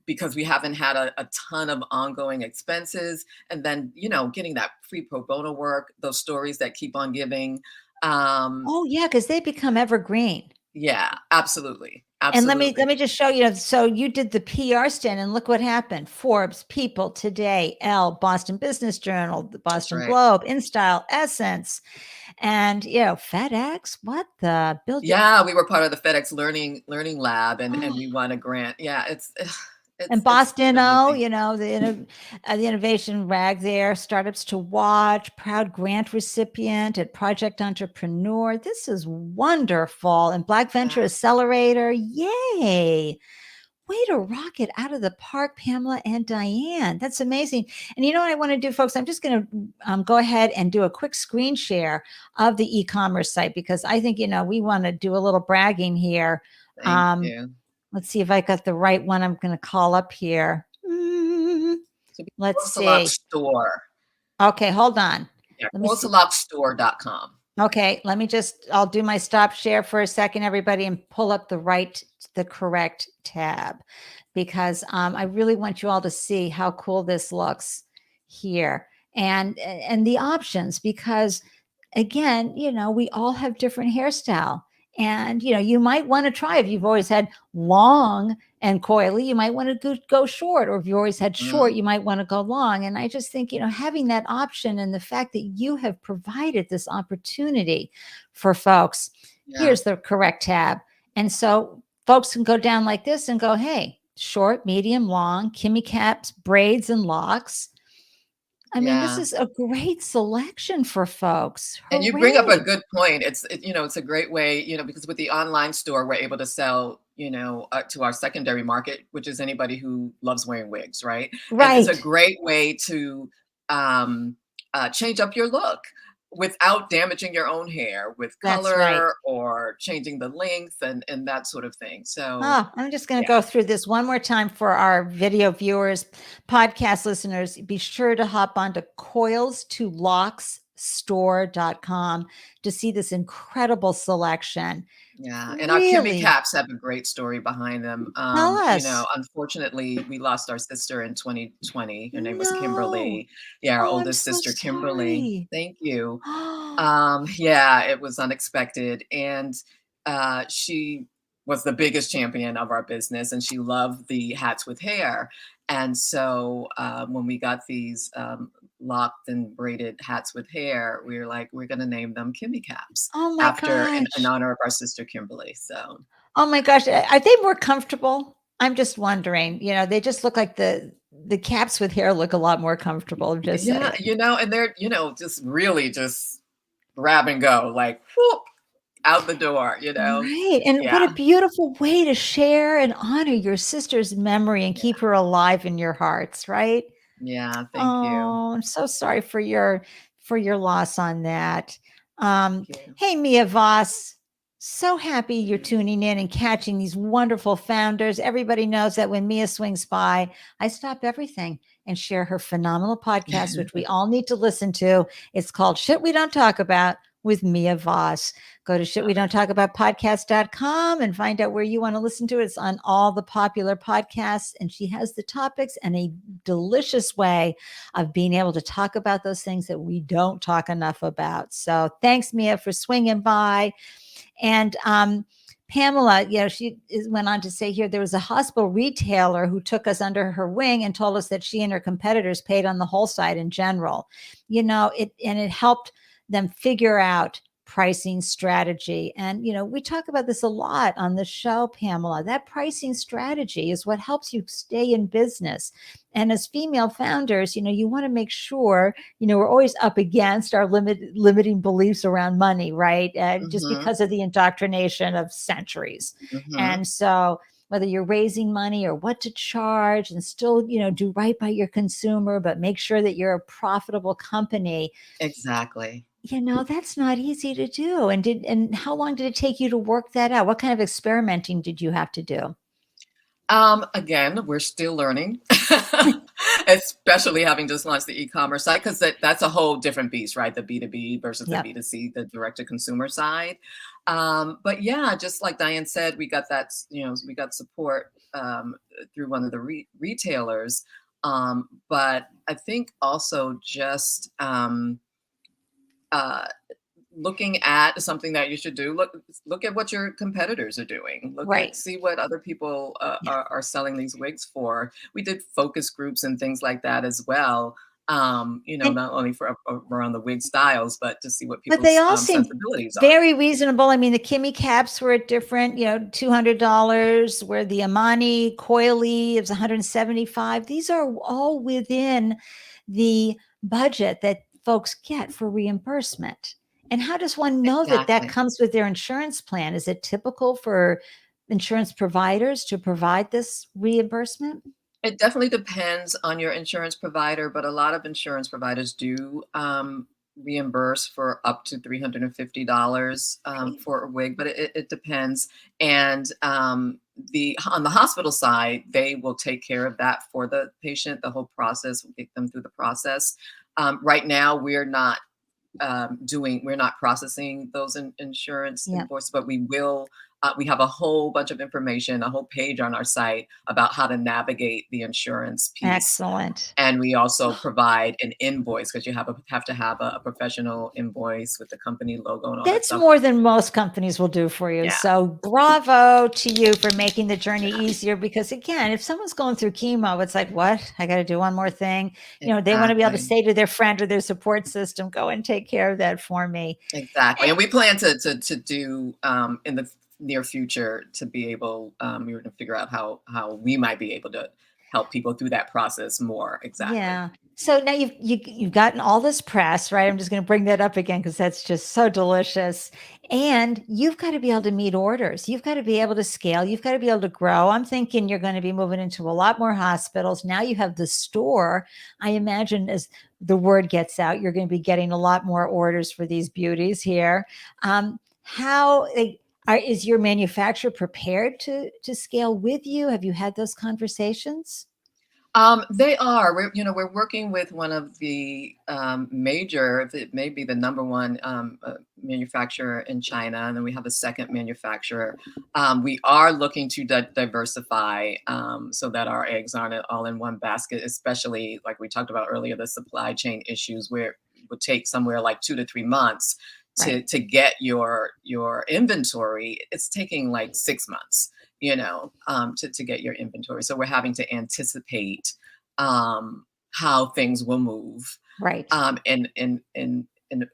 Because we haven't had a ton of ongoing expenses, and then getting that free pro bono work, those stories that keep on giving. Oh yeah, because they become evergreen. Yeah, absolutely. And let me just show you. So you did the PR stand, and look what happened: Forbes, People, Today, Elle, Boston Business Journal, the Boston Globe, InStyle, Essence, and FedEx. What the build? Yeah, we were part of the FedEx Learning Lab, and we won a grant. Yeah, it's and Boston, the innovation rag there, startups to watch, proud grant recipient at Project Entrepreneur. This is wonderful. And Black Venture Accelerator. Yay. Way to rock it out of the park, Pamela and Dianne. That's amazing. And you know what I want to do, folks? I'm just going to go ahead and do a quick screen share of the e-commerce site, because I think, we want to do a little bragging here. Thank you. Let's see if I got the right one. I'm going to call up here. Let's see. Locs store. Okay, hold on. Yeah, coilslocsstore.com. Okay, I'll do my stop share for a second, everybody, and pull up the correct tab, because I really want you all to see how cool this looks here and the options, because again, we all have different hairstyle. And, you might want to try, if you've always had long and coily, you might want to go short, or if you always had short, you might want to go long. And I just think, having that option, and the fact that you have provided this opportunity for folks, here's the correct tab. And so folks can go down like this and go, hey, short, medium, long, Kimmy caps, braids, and locks. I mean, this is a great selection for folks. And you bring up a good point. It's a great way, because with the online store, we're able to sell, to our secondary market, which is anybody who loves wearing wigs, right? Right. And it's a great way to change up your look without damaging your own hair with color or changing the length and that sort of thing. So I'm just going to go through this one more time for our video viewers, podcast listeners. Be sure to hop onto coils2locsstore.com to see this incredible selection. Yeah, and our Kimmy caps have a great story behind them. Tell us. Unfortunately, we lost our sister in 2020. Her name was Kimberly. Yeah, our oldest sister, Kimberly. Thank you. It was unexpected, and she was the biggest champion of our business, and she loved the hats with hair. And so when we got these locked and braided hats with hair, we were like, we're going to name them Kimmy caps in honor of our sister Kimberly. So, oh my gosh, are they more comfortable? I'm just wondering. They just look like the caps with hair look a lot more comfortable. Just saying. And they're just really just grab and go, like whoop. out the door, you know? Right. And what a Yeah. beautiful way to share and honor your sister's memory and Yeah. keep her alive in your hearts, right? Yeah. Thank you. Oh, I'm so sorry for your loss on that. Thank you. Hey, Mia Voss, so happy you're tuning in and catching these wonderful founders. Everybody knows that when Mia swings by, I stop everything and share her phenomenal podcast, which we all need to listen to. It's called Shit We Don't Talk About with Mia Voss. Go to shitwedon'ttalkaboutpodcast.com and find out where you want to listen to it. It's on all the popular podcasts, and she has the topics and a delicious way of being able to talk about those things that we don't talk enough about. So thanks, Mia, for swinging by. And Pamela, went on to say here, there was a hospital retailer who took us under her wing and told us that she and her competitors paid on the whole side in general. It helped them figure out pricing strategy. And, we talk about this a lot on the show, Pamela. That pricing strategy is what helps you stay in business. And as female founders, you want to make sure, we're always up against our limiting beliefs around money, right? Just Mm-hmm. because of the indoctrination of centuries. Mm-hmm. And so whether you're raising money or what to charge and still, do right by your consumer, but make sure that you're a profitable company. Exactly. That's not easy to do. And how long did it take you to work that out? What kind of experimenting did you have to do? Again, we're still learning, especially having just launched the e-commerce site, because that's a whole different beast, right? The B2B versus Yep. the B2C, the direct-to-consumer side. But yeah, just like Dianne said, we got that, we got support through one of the retailers. But I think also just looking at something that you should do. Look at what your competitors are doing. Right. See what other people are selling these wigs for. We did focus groups and things like that as well. Not only for around the wig styles, but to see what But they people's all seem sensibilities are. very reasonable. I mean, the Kimmy caps were at different, $200, where the Amani coily is $175. These are all within the budget that folks get for reimbursement. And how does one know that Exactly. comes with their insurance plan? Is it typical for insurance providers to provide this reimbursement? It definitely depends on your insurance provider, but a lot of insurance providers do reimburse for up to $350 for a wig, but it depends. And on the hospital side, they will take care of that for the patient. The whole process will get them through the process. Right now, we're not processing those insurance invoices, but we will. We have a whole bunch of information, a whole page on our site about how to navigate the insurance piece. Excellent. And we also provide an invoice, because you have to have a professional invoice with the company logo and all that That's stuff. more than most companies will do for you. Yeah. So bravo to you for making the journey easier, because again, if someone's going through chemo, it's like, what? I got to do one more thing. They want to be able to say to their friend or their support system, go and take care of that for me. Exactly. And we plan to do in the near future to be able, we were to figure out how we might be able to help people through that process more. Exactly. Yeah. So now you've gotten all this press, right? I'm just going to bring that up again because that's just so delicious. And you've got to be able to meet orders. You've got to be able to scale. You've got to be able to grow. I'm thinking you're going to be moving into a lot more hospitals. Now you have the store. I imagine as the word gets out, you're going to be getting a lot more orders for these beauties here. Is your manufacturer prepared to scale with you? Have you had those conversations? They are. We're working with one of the major, it may be the number one manufacturer in China, and then we have a second manufacturer. We are looking to diversify so that our eggs aren't all in one basket, especially like we talked about earlier, the supply chain issues, where it would take somewhere like 2 to 3 months to get your inventory. It's taking like 6 months. To get your inventory. So we're having to anticipate how things will move. Right. And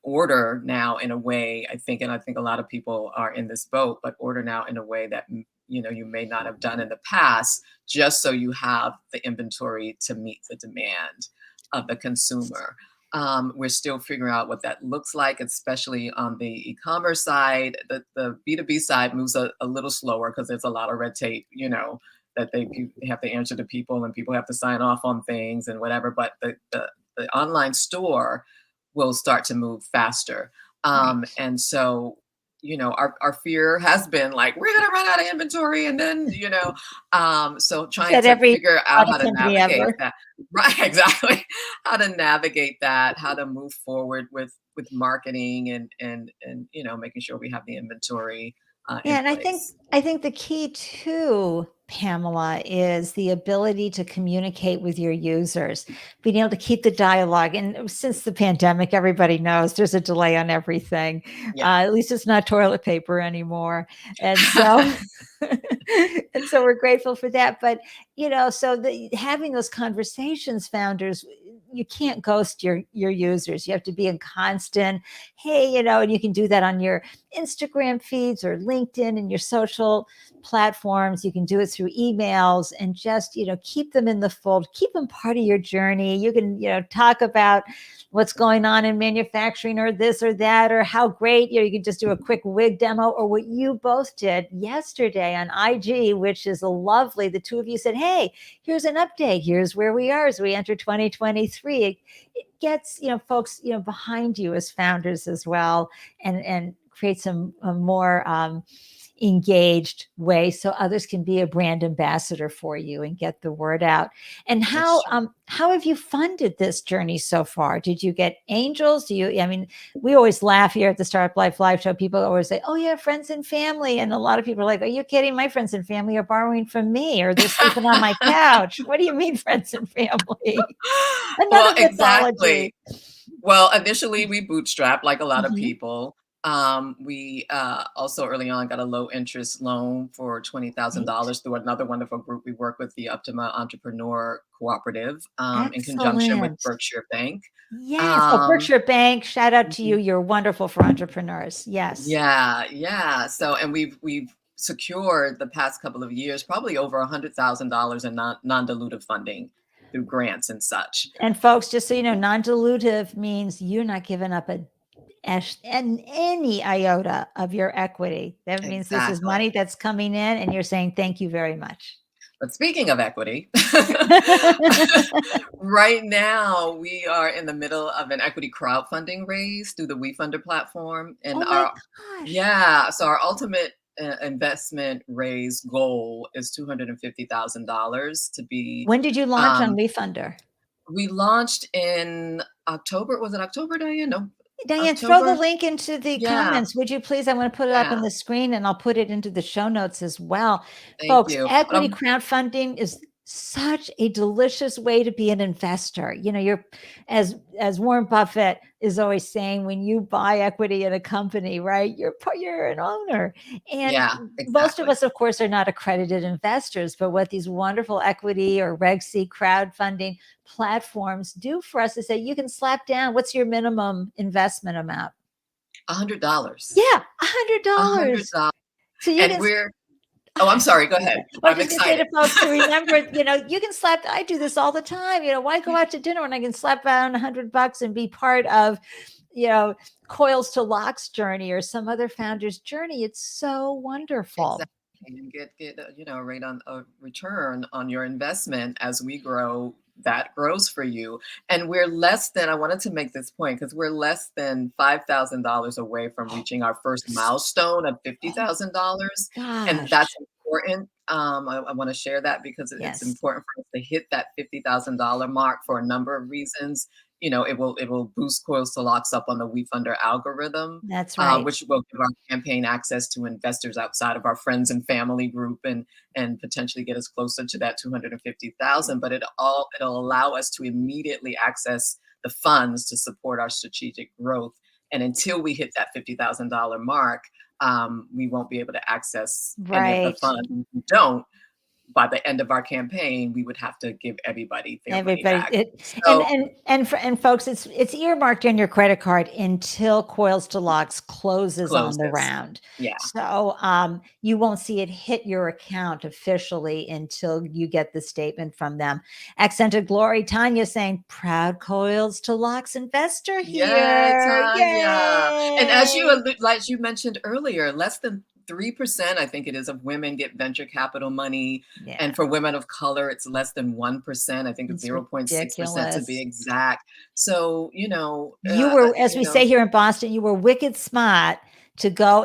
order now in a way, I think a lot of people are in this boat, but order now in a way that, you may not have done in the past, just so you have the inventory to meet the demand of the consumer. We're still figuring out what that looks like, especially on the e-commerce side. The B2B side moves a little slower because there's a lot of red tape, that they have to answer to people and people have to sign off on things and whatever. But the online store will start to move faster. Right. And so, our fear has been like, we're going to run out of inventory. And then, so trying Said to every figure out how product to company navigate ever. that. Right, exactly. How to navigate that, how to move forward with marketing and making sure we have the inventory Yeah, in and place. I think the key too, Pamela, is the ability to communicate with your users, being able to keep the dialogue. And since the pandemic, everybody knows there's a delay on everything. Yeah. At least it's not toilet paper anymore. And so and so we're grateful for that. But so having those conversations, founders, you can't ghost your users. You have to be in constant, hey, and you can do that on your Instagram feeds or LinkedIn and your social platforms. You can do it through emails and just, keep them in the fold, keep them part of your journey. You can, talk about what's going on in manufacturing or this or that, or how great, you can just do a quick wig demo, or what you both did yesterday on IG, which is lovely. The two of you said, hey, here's an update. Here's where we are as we enter 2023. It gets, folks, behind you as founders as well, and creates a more engaged way so others can be a brand ambassador for you and get the word out. And That's how true. how have you funded this journey so far? Did you get angels? We always laugh here at the Startup Life Live show. People always say, oh yeah, friends and family. And a lot of people are like, are you kidding? My friends and family are borrowing from me, or they're sleeping on my couch. What do you mean friends and family? Well, Another exactly. mythology. Well, initially we bootstrapped like a lot of Mhm. people. We also early on got a low interest loan for Right. $20,000 through another wonderful group we work with, the Optima Entrepreneur Cooperative, in conjunction with Excellent. Berkshire Bank. Yes. Oh, Um, Berkshire Bank. Shout out to you. mhm. You're wonderful for entrepreneurs. Yes. Yeah, yeah. So, and we've secured the past couple of years probably over $100,000 in non-dilutive funding through grants and such. And folks, just so you know, non-dilutive means you're not giving up and any iota of your equity. That means this is Exactly. money that's coming in and you're saying thank you very much. But speaking of equity, right now we are in the middle of an equity crowdfunding raise through the WeFunder platform, and Oh my gosh. so our ultimate investment raise goal is $250,000 to be. When did you launch on Um, WeFunder? we launched in October. Was it October, Diane? No, Diane, throw the October. link into the Yeah, comments, would you please? I'm going to put it up on yeah. the screen and I'll put it into the show notes as well. Thank Folks, you. But equity crowdfunding is such a delicious way to be an investor. You're as Warren Buffett is always saying, when you buy equity in a company, right? You're an owner. And yeah, most of exactly. us, of course, are not accredited investors, but what these wonderful equity or Reg C crowdfunding platforms do for us is that you can slap down, what's your minimum investment amount? $100. Yeah, A hundred $100. dollars, So you and can, we're. Oh, I'm sorry. Go ahead. I was I'm just gonna say excited. to folks to remember, you can slap, I do this all the time, why go out to dinner when I can slap down $100 and be part of, Coils to Locs journey or some other founder's journey. It's so Exactly, wonderful. and get a rate on a return on your investment as we grow. That grows for you, and we're less than. I wanted to make this point because we're less than $5,000 away from reaching our first milestone of Oh $50,000, and that's gosh. important. I want to share that because it's Yes, important for us to hit that $50,000 mark for a number of reasons. It will boost Coils to Locks up on the WeFunder algorithm, that's right. which will give our campaign access to investors outside of our friends and family group, and potentially get us closer to that 250,000. But it'll allow us to immediately access the funds to support our strategic growth. And until we hit that $50,000 mark, we won't be able to access any of the Right. funds. If we don't, by the end of our campaign, we would have to give everybody their money Everybody, back. So and folks, it's earmarked on your credit card until Coils to Locs closes on the closes. round. Yeah. So you won't see it hit your account officially until you get the statement from them. Accented Glory, Tanya saying, proud Coils to Locs investor Yeah, here. Tanya. And Yay! as you mentioned earlier, less than 3%, I think it is, of women get venture capital money. Yeah, And for women of color, it's less than 1%. I think it's it's 0.6% to be ridiculous. exact. So, You were, as we say here in Boston, you were wicked smart to go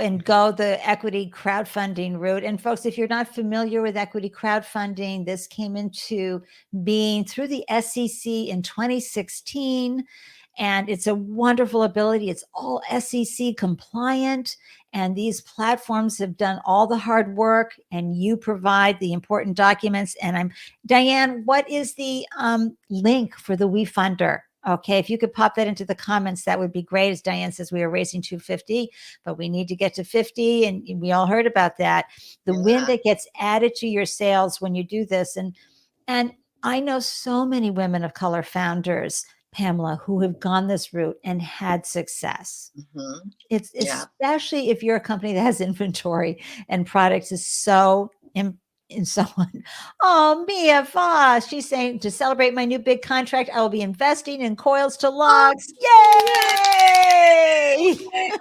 the equity crowdfunding route. And folks, if you're not familiar with equity crowdfunding, this came into being through the SEC in 2016. And it's a wonderful ability. It's all SEC compliant. And these platforms have done all the hard work, and you provide the important documents. And Dianne, what is the link for the WeFunder? Okay, if you could pop that into the comments, that would be great. As Dianne says, we are raising 250, but we need to get to 50, and we all heard about that. The win that gets added to your sales when you do this, and I know so many women of color founders, Pamela, who have gone this route and had success. Mm-hmm. It's especially if you're a company that has inventory and products is so and so on. Oh, Mia Voss, she's saying, to celebrate my new big contract, I will be investing in Coils to Locs. Yay!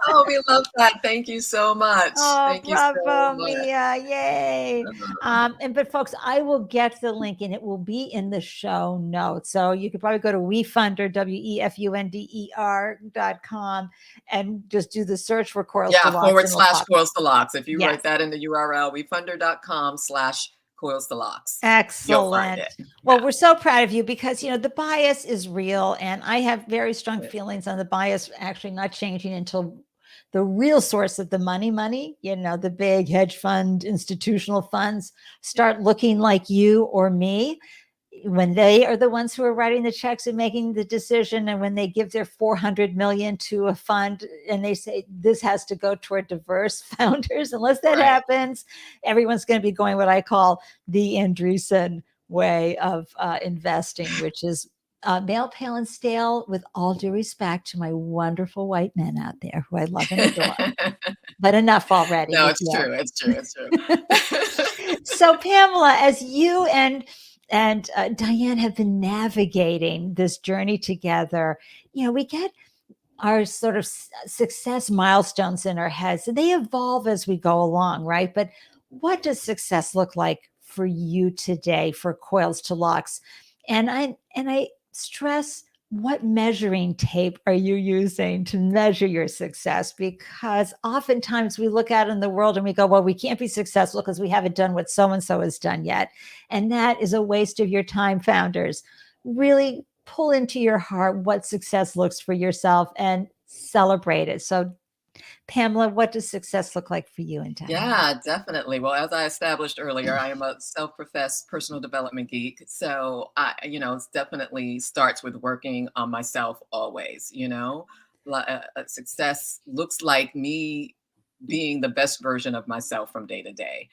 Oh, we love that. Thank you so much. Oh, Thank you so bravo, much. Mia. Yay. But folks, I will get the link and it will be in the show notes. So you could probably go to WeFunder, WEFUNDER.com, and just do the search for Coils to Locs. / Coils to Locs. If you write that in the URL, WeFunder.com/Coils to Locs. Excellent. You'll find it. Well, we're so proud of you because, the bias is real. And I have very strong feelings on the bias actually not changing until the real source of the money, the big hedge fund, institutional funds start looking like you or me, when they are the ones who are writing the checks and making the decision. And when they give their 400 million to a fund and they say this has to go toward diverse founders, unless that happens, everyone's going to be going what I call the Andreessen way of investing, which is male, pale, and stale, with all due respect to my wonderful white men out there who I love and adore. But enough already. No, it's true. It's true. So, Pamela, as you and Dianne have been navigating this journey together, we get our sort of success milestones in our heads, and they evolve as we go along, right? But what does success look like for you today for Coils to Locs? And I stress, what measuring tape are you using to measure your success? Because oftentimes we look out in the world and we go, well, we can't be successful because we haven't done what so-and-so has done yet. And that is a waste of your time, founders. Really pull into your heart what success looks for yourself and celebrate it. So, Pamela, what does success look like for you and Dianne? Yeah, definitely. Well, as I established earlier, I am a self-professed personal development geek. So it definitely starts with working on myself always. Success looks like me being the best version of myself from day to day,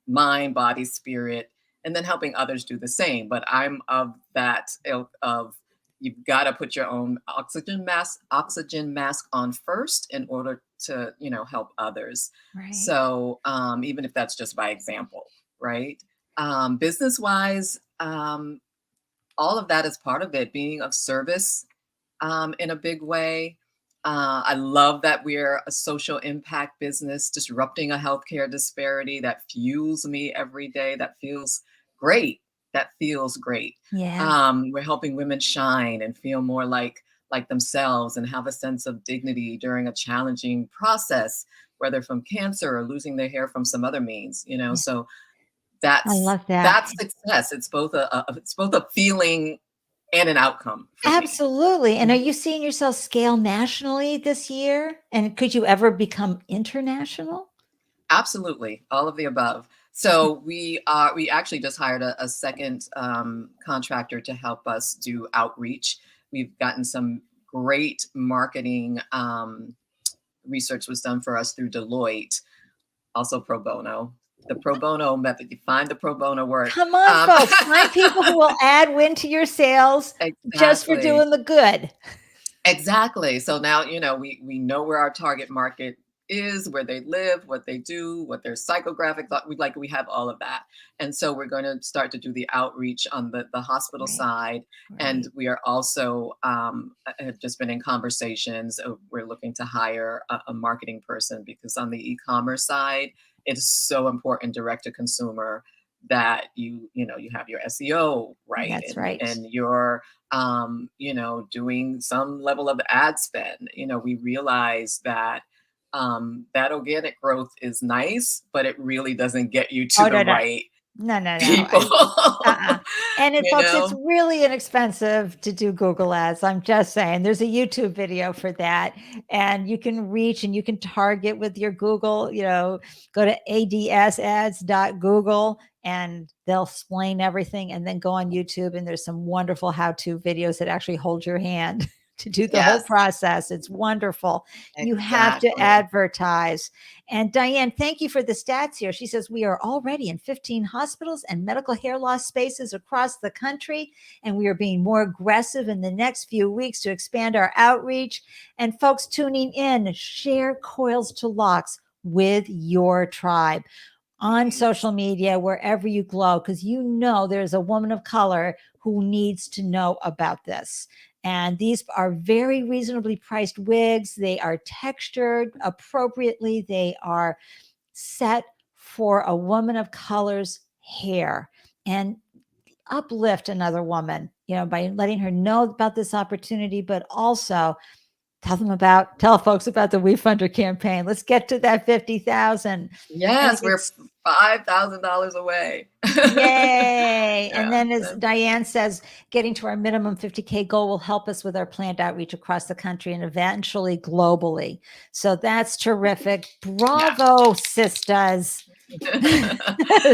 mind, body, spirit, and then helping others do the same. But I'm of that ilk of, you've got to put your own oxygen mask on first in order to, help others. Right. So even if that's just by example, right? Business wise, all of that is part of it, being of service in a big way. I love that we're a social impact business, disrupting a healthcare disparity that fuels me every day. That feels great. Yeah. We're helping women shine and feel more like themselves and have a sense of dignity during a challenging process, whether from cancer or losing their hair from some other means, So I love that. That's success. It's both a feeling and an outcome. Absolutely. And are you seeing yourself scale nationally this year? And could you ever become international? Absolutely. All of the above. So we actually just hired a second contractor to help us do outreach. We've gotten some great marketing research was done for us through Deloitte, also pro bono. The pro bono method. You find the pro bono work. Come on, folks. Find people who will add wind to your sails just for Exactly. doing the good. Exactly. So now, we know where our target market is, where they live, what they do, what their psychographic, we have all of that. And so we're going to start to do the outreach on the hospital Right. side. And Right. we are also have just been in conversations. We're looking to hire a marketing person, because on the e-commerce side, it's so important, direct to consumer, that you have your SEO right, That's and right. your doing some level of ad spend. We realize that that organic growth is nice, but it really doesn't get you to Oh, the no, no. right No, no, no. people. Uh-uh. And you folks, it's know? really inexpensive to do Google ads. I'm just saying, there's a YouTube video for that, and you can reach and you can target with your Google, go to adsads.google and they'll explain everything, and then go on YouTube and there's some wonderful how-to videos that actually hold your hand to do the whole Yes, process. It's wonderful. You have to exactly. advertise. And Dianne, thank you for the stats here. She says, we are already in 15 hospitals and medical hair loss spaces across the country, and we are being more aggressive in the next few weeks to expand our outreach. And folks tuning in, share Coils to Locs with your tribe on social media, wherever you glow, because there's a woman of color who needs to know about this. And these are very reasonably priced wigs. They are textured appropriately. They are set for a woman of color's hair, and uplift another woman, by letting her know about this opportunity, but also tell folks about the We Funder campaign. Let's get to that 50,000. And if Yes, we're it's $5,000 away. Yay. And Yeah. then, as Dianne says, getting to our minimum 50K goal will help us with our planned outreach across the country and eventually globally. So that's terrific. Yeah. Bravo, sisters.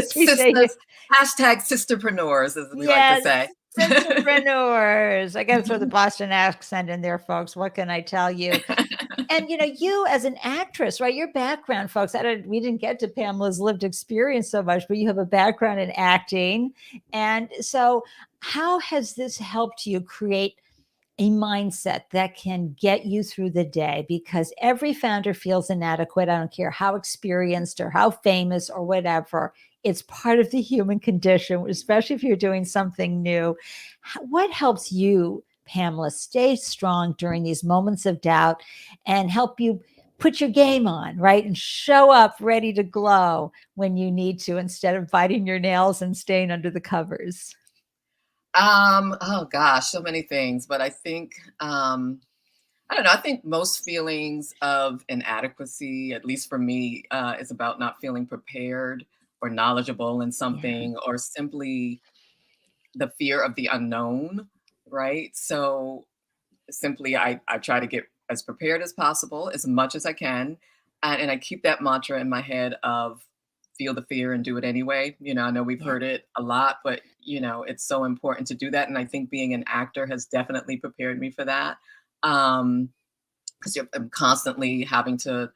Sisters, hashtag sisterpreneurs, as we like to Yes, say. sisterpreneurs. I got to throw the Boston accent in there, folks. What can I tell you? And you as an actress, right? Your background, folks. We didn't get to Pamela's lived experience so much, but you have a background in acting. And so, how has this helped you create a mindset that can get you through the day? Because every founder feels inadequate. I don't care how experienced or how famous or whatever. It's part of the human condition, especially if you're doing something new. What helps you, Pamela, stay strong during these moments of doubt and help you put your game on, right? And show up ready to glow when you need to, instead of biting your nails and staying under the covers? Oh gosh, so many things, but I think, I don't know. I think most feelings of inadequacy, at least for me, is about not feeling prepared or knowledgeable in Yeah. something, or simply the fear of the unknown, right? So simply, I try to get as prepared as possible, as much as I can, and I keep that mantra in my head of feel the fear and do it anyway. I know we've Yeah. heard it a lot, but it's so important to do that, and I think being an actor has definitely prepared me for that. Because I'm constantly having to,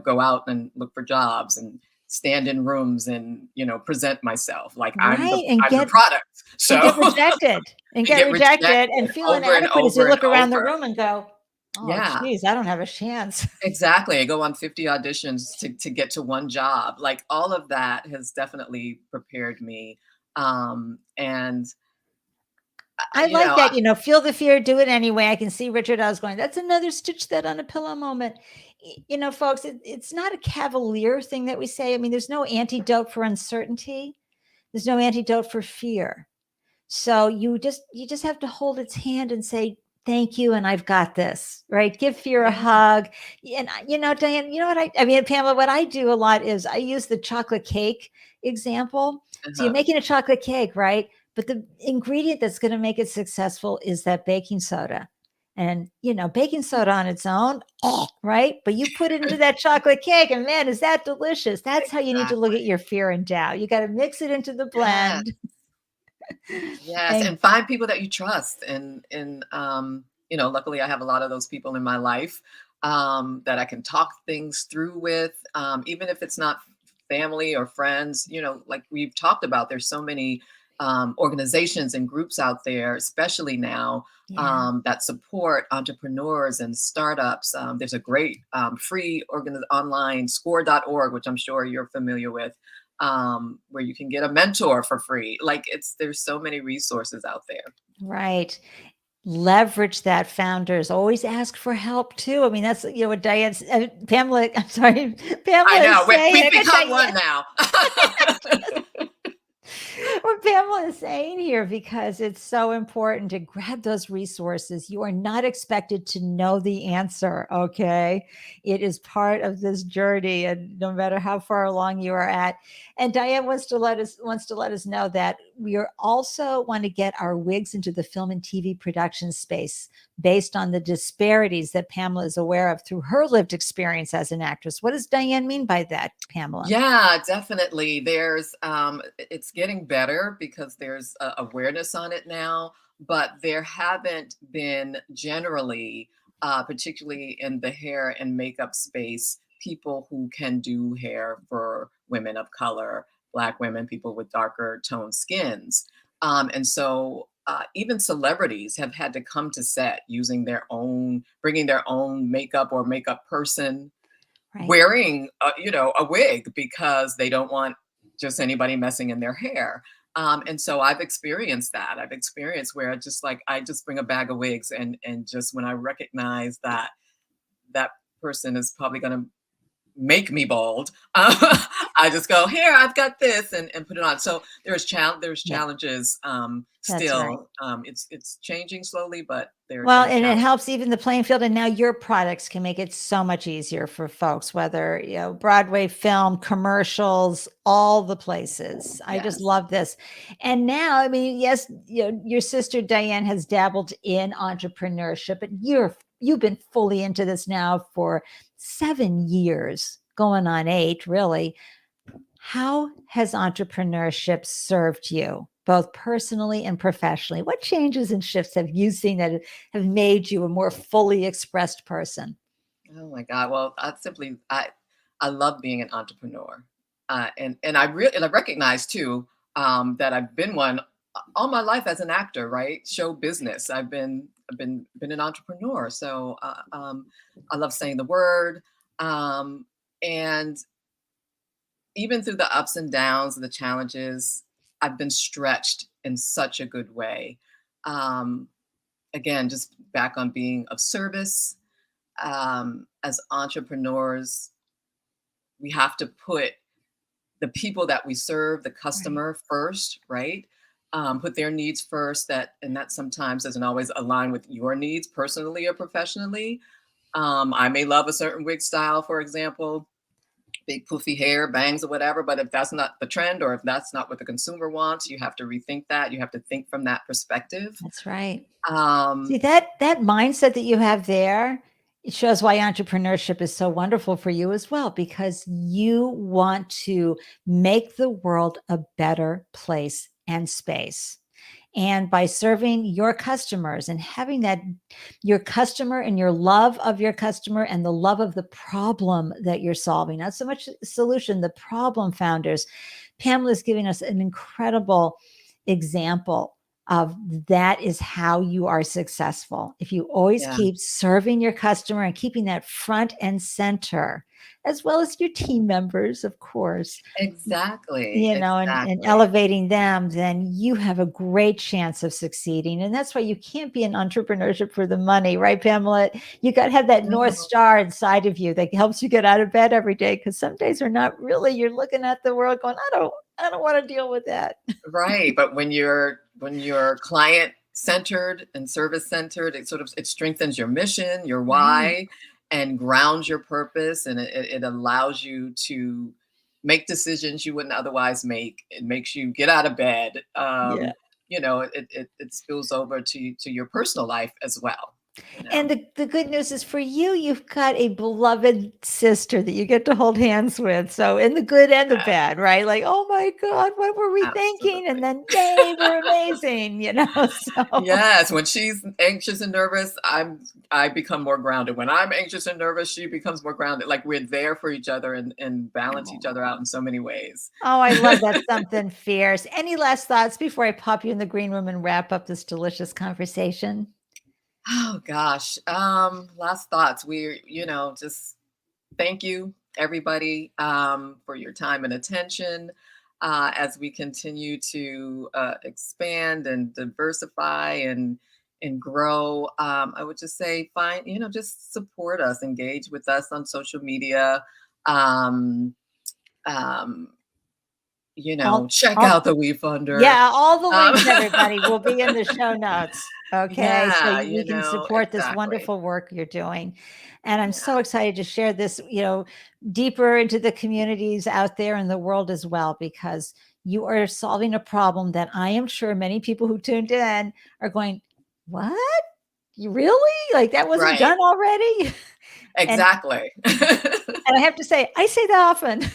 go out and look for jobs and stand in rooms and, present myself like Right. I'm the product. And So get rejected and and get get rejected rejected and feel over and inadequate as you over and look around the over. room and go, oh, Yeah, geez, I don't have a chance. exactly. I go on 50 auditions to get to one job. Like, all of that has definitely prepared me. And I you like know, that, feel the fear, do it anyway. I can see Richard Oz going, that's another stitch that on a pillow moment. Folks, it's not a cavalier thing that we say. I mean, there's no antidote for uncertainty. There's no antidote for fear. So you just have to hold its hand and say, thank you. And I've got this, right? Give fear a yeah. hug. And Dianne, you know what I mean, Pamela, what I do a lot is I use the chocolate cake example. So you're Uh-huh. making a chocolate cake, right? But the ingredient that's going to make it successful is that baking soda. And baking soda on its own, right? But you put it into that chocolate cake, and man, is that delicious. That's how you need to look Exactly. at your fear and doubt. You got to mix it into the Yes. blend. Yes, And and find people that you trust, and luckily I have a lot of those people in my life, that I can talk things through with, even if it's not family or friends, like we've talked about, there's so many organizations and groups out there, especially now, Yeah. that support entrepreneurs and startups. There's a great free online score.org, which I'm sure you're familiar with, where you can get a mentor for free. Like there's so many resources out there. Right. Leverage that. Founders always ask for help too. I mean, that's, what Diane's, Pamela, I'm sorry, Pamela I is know saying. we've become one now. What Pamela is saying here, because it's so important to grab those resources. You are not expected to know the answer. Okay. It is part of this journey, and no matter how far along you are at. And Diane wants to let us know that we are also want to get our wigs into the film and TV production space based on the disparities that Pamela is aware of through her lived experience as an actress. What does Diane mean by that, Pamela? Yeah, definitely. There's it's getting better because there's awareness on it now, but there haven't been generally, particularly in the hair and makeup space, people who can do hair for women of color, Black women, people with darker toned skins. And so even celebrities have had to come to set using bringing their own makeup or makeup person, Right. wearing a wig, because they don't want just anybody messing in their hair. And so I've experienced that. I've experienced where I just bring a bag of wigs, and just when I recognize that that person is probably going to make me bald, I just go, here, I've got this, and put it on. So there's Yeah. challenges That's right. still. It's changing slowly, but Well, there's and it challenges. helps even the playing field. And now your products can make it so much easier for folks, whether, Broadway, film, commercials, all the places. I just Yes. love this. And now, I mean, yes, your sister Diane has dabbled in entrepreneurship, but you've been fully into this now for 7 years, going on 8, really. How has entrepreneurship served you, both personally and professionally? What changes and shifts have you seen that have made you a more fully expressed person? Oh my God. Well, I love being an entrepreneur. And I recognize too, that I've been one all my life as an actor, right? Show business. I've been an entrepreneur. So I love saying the word. And even through the ups and downs and the challenges, I've been stretched in such a good way. Um, Again, just back on being of service. As entrepreneurs, we have to put the people that we serve, the Right. customer first, right? Put their needs first. And that sometimes doesn't always align with your needs personally or professionally. I may love a certain wig style, for example, big poofy hair, bangs, or whatever. But if that's not the trend, or if that's not what the consumer wants, you have to rethink that. You have to think from that perspective. That's right. Um, See, that mindset that you have there, it shows why entrepreneurship is so wonderful for you as well, because you want to make the world a better place and space. And by serving your customers and having that, your customer and your love of your customer and the love of the problem that you're solving, not so much the solution, the problem, founders. Pamela's giving us an incredible example of that is how you are successful. If you always yeah, keep serving your customer and keeping that front and center, as well as your team members, of course, exactly, and exactly. elevating them, then you have a great chance of succeeding. And that's why you can't be in entrepreneurship for the money, right, Pamela? You got to have that North No. Star inside of you that helps you get out of bed every day. Because some days are not really, you're looking at the world going, I don't want to deal with that. Right, but when you're client centered and service centered, it strengthens your mission, your Right. why, and grounds your purpose, and it allows you to make decisions you wouldn't otherwise make. It makes you get out of bed. Yeah. It spills over to your personal life as well. you know. And the good news is for you, you've got a beloved sister that you get to hold hands with. So in the good and the Yeah, bad, right? Like, oh my God, what were we thinking? And absolutely. then, yay, we're amazing, you know? So, Yes, when she's anxious and nervous, I become more grounded. When I'm anxious and nervous, she becomes more grounded. Like we're there for each other and balance each other oh, out in so many ways. I love that. Something fierce. Any last thoughts before I pop you in the green room and wrap up this delicious conversation? Oh gosh. Last thoughts. Just thank you everybody for your time and attention as we continue to expand and diversify and grow. I would just say find, just support us, engage with us on social media. Um, um, All, check all, out the We Funder. Yeah, all the Um, links, everybody, will be in the show notes. Okay. So yeah, we can support this exactly. wonderful work you're doing. And I'm Yeah, so excited to share this, deeper into the communities out there in the world as well, because you are solving a problem that I am sure many people who tuned in are going, what? You really? Like that wasn't right. done already? And Exactly. and I have to say, I say that often.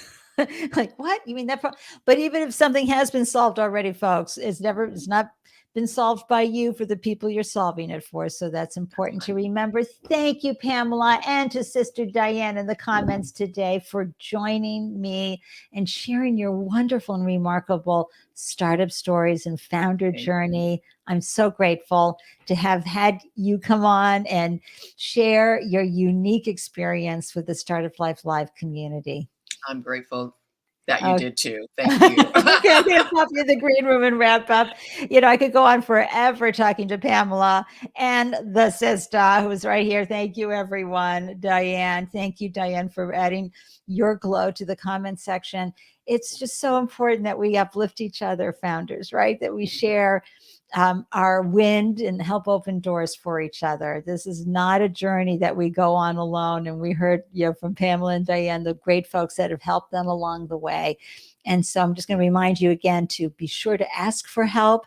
Like, what? You mean that? But even if something has been solved already, folks, it's not been solved by you for the people you're solving it for. So that's important to remember. Thank you, Pamela, and to Sister Dianne in the comments today for joining me and sharing your wonderful and remarkable startup stories and founder Thank you. journey. I'm so grateful to have had you come on and share your unique experience with the Startup Life Live community. I'm grateful that you Oh, did too. Thank you. okay, I'm going to pop you in the green room and wrap up. I could go on forever talking to Pamela and the sister who's right here. Thank you, everyone. Dianne, thank you, Dianne, for adding your glow to the comment section. It's just so important that we uplift each other, founders, right? That we share our wind and help open doors for each other. This is not a journey that we go on alone. And we heard, from Pamela and Dianne, the great folks that have helped them along the way. And so I'm just going to remind you again to be sure to ask for help.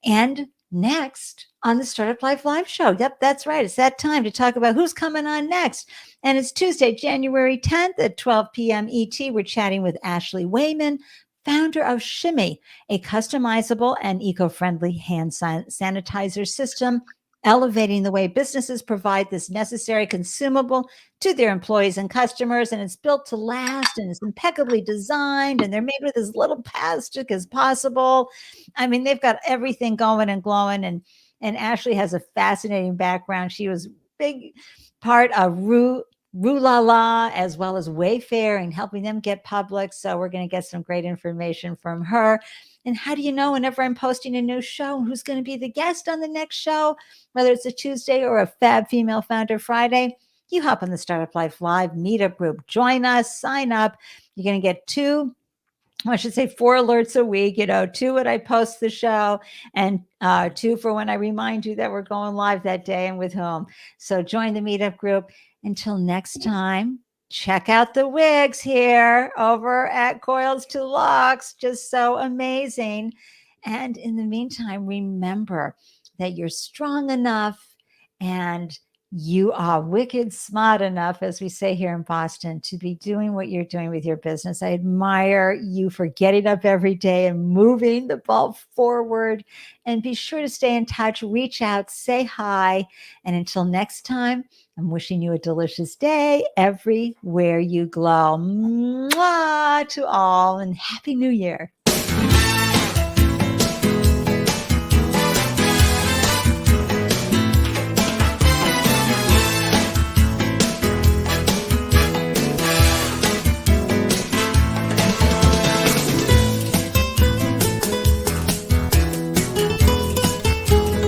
And next on the Startup Life Live show. Yep, that's right. It's that time to talk about who's coming on next. And it's Tuesday, January 10th at 12 p.m. ET. We're chatting with Ashley Wayman, founder of Shimmy, a customizable and eco-friendly hand sanitizer system, elevating the way businesses provide this necessary consumable to their employees and customers. And it's built to last and it's impeccably designed and they're made with as little plastic as possible. I mean, they've got everything going and glowing. And Ashley has a fascinating background. She was big part of Rue La La, as well as Wayfair and helping them get public. So we're going to get some great information from her. And how do you know whenever I'm posting a new show, who's going to be the guest on the next show, whether it's a Tuesday or a Fab Female Founder Friday? You hop on the Startup Life Live meetup group, join us, sign up. You're going to get I should say 4 alerts a week, 2 when I post the show and 2 for when I remind you that we're going live that day and with whom. So join the meetup group. Until next time, check out the wigs here over at Coils to Locs. Just so amazing. And in the meantime, remember that you're strong enough and you are wicked smart enough, as we say here in Boston, to be doing what you're doing with your business. I admire you for getting up every day and moving the ball forward. And be sure to stay in touch, reach out, say hi. And until next time, I'm wishing you a delicious day everywhere you glow. Mwah to all and Happy New Year.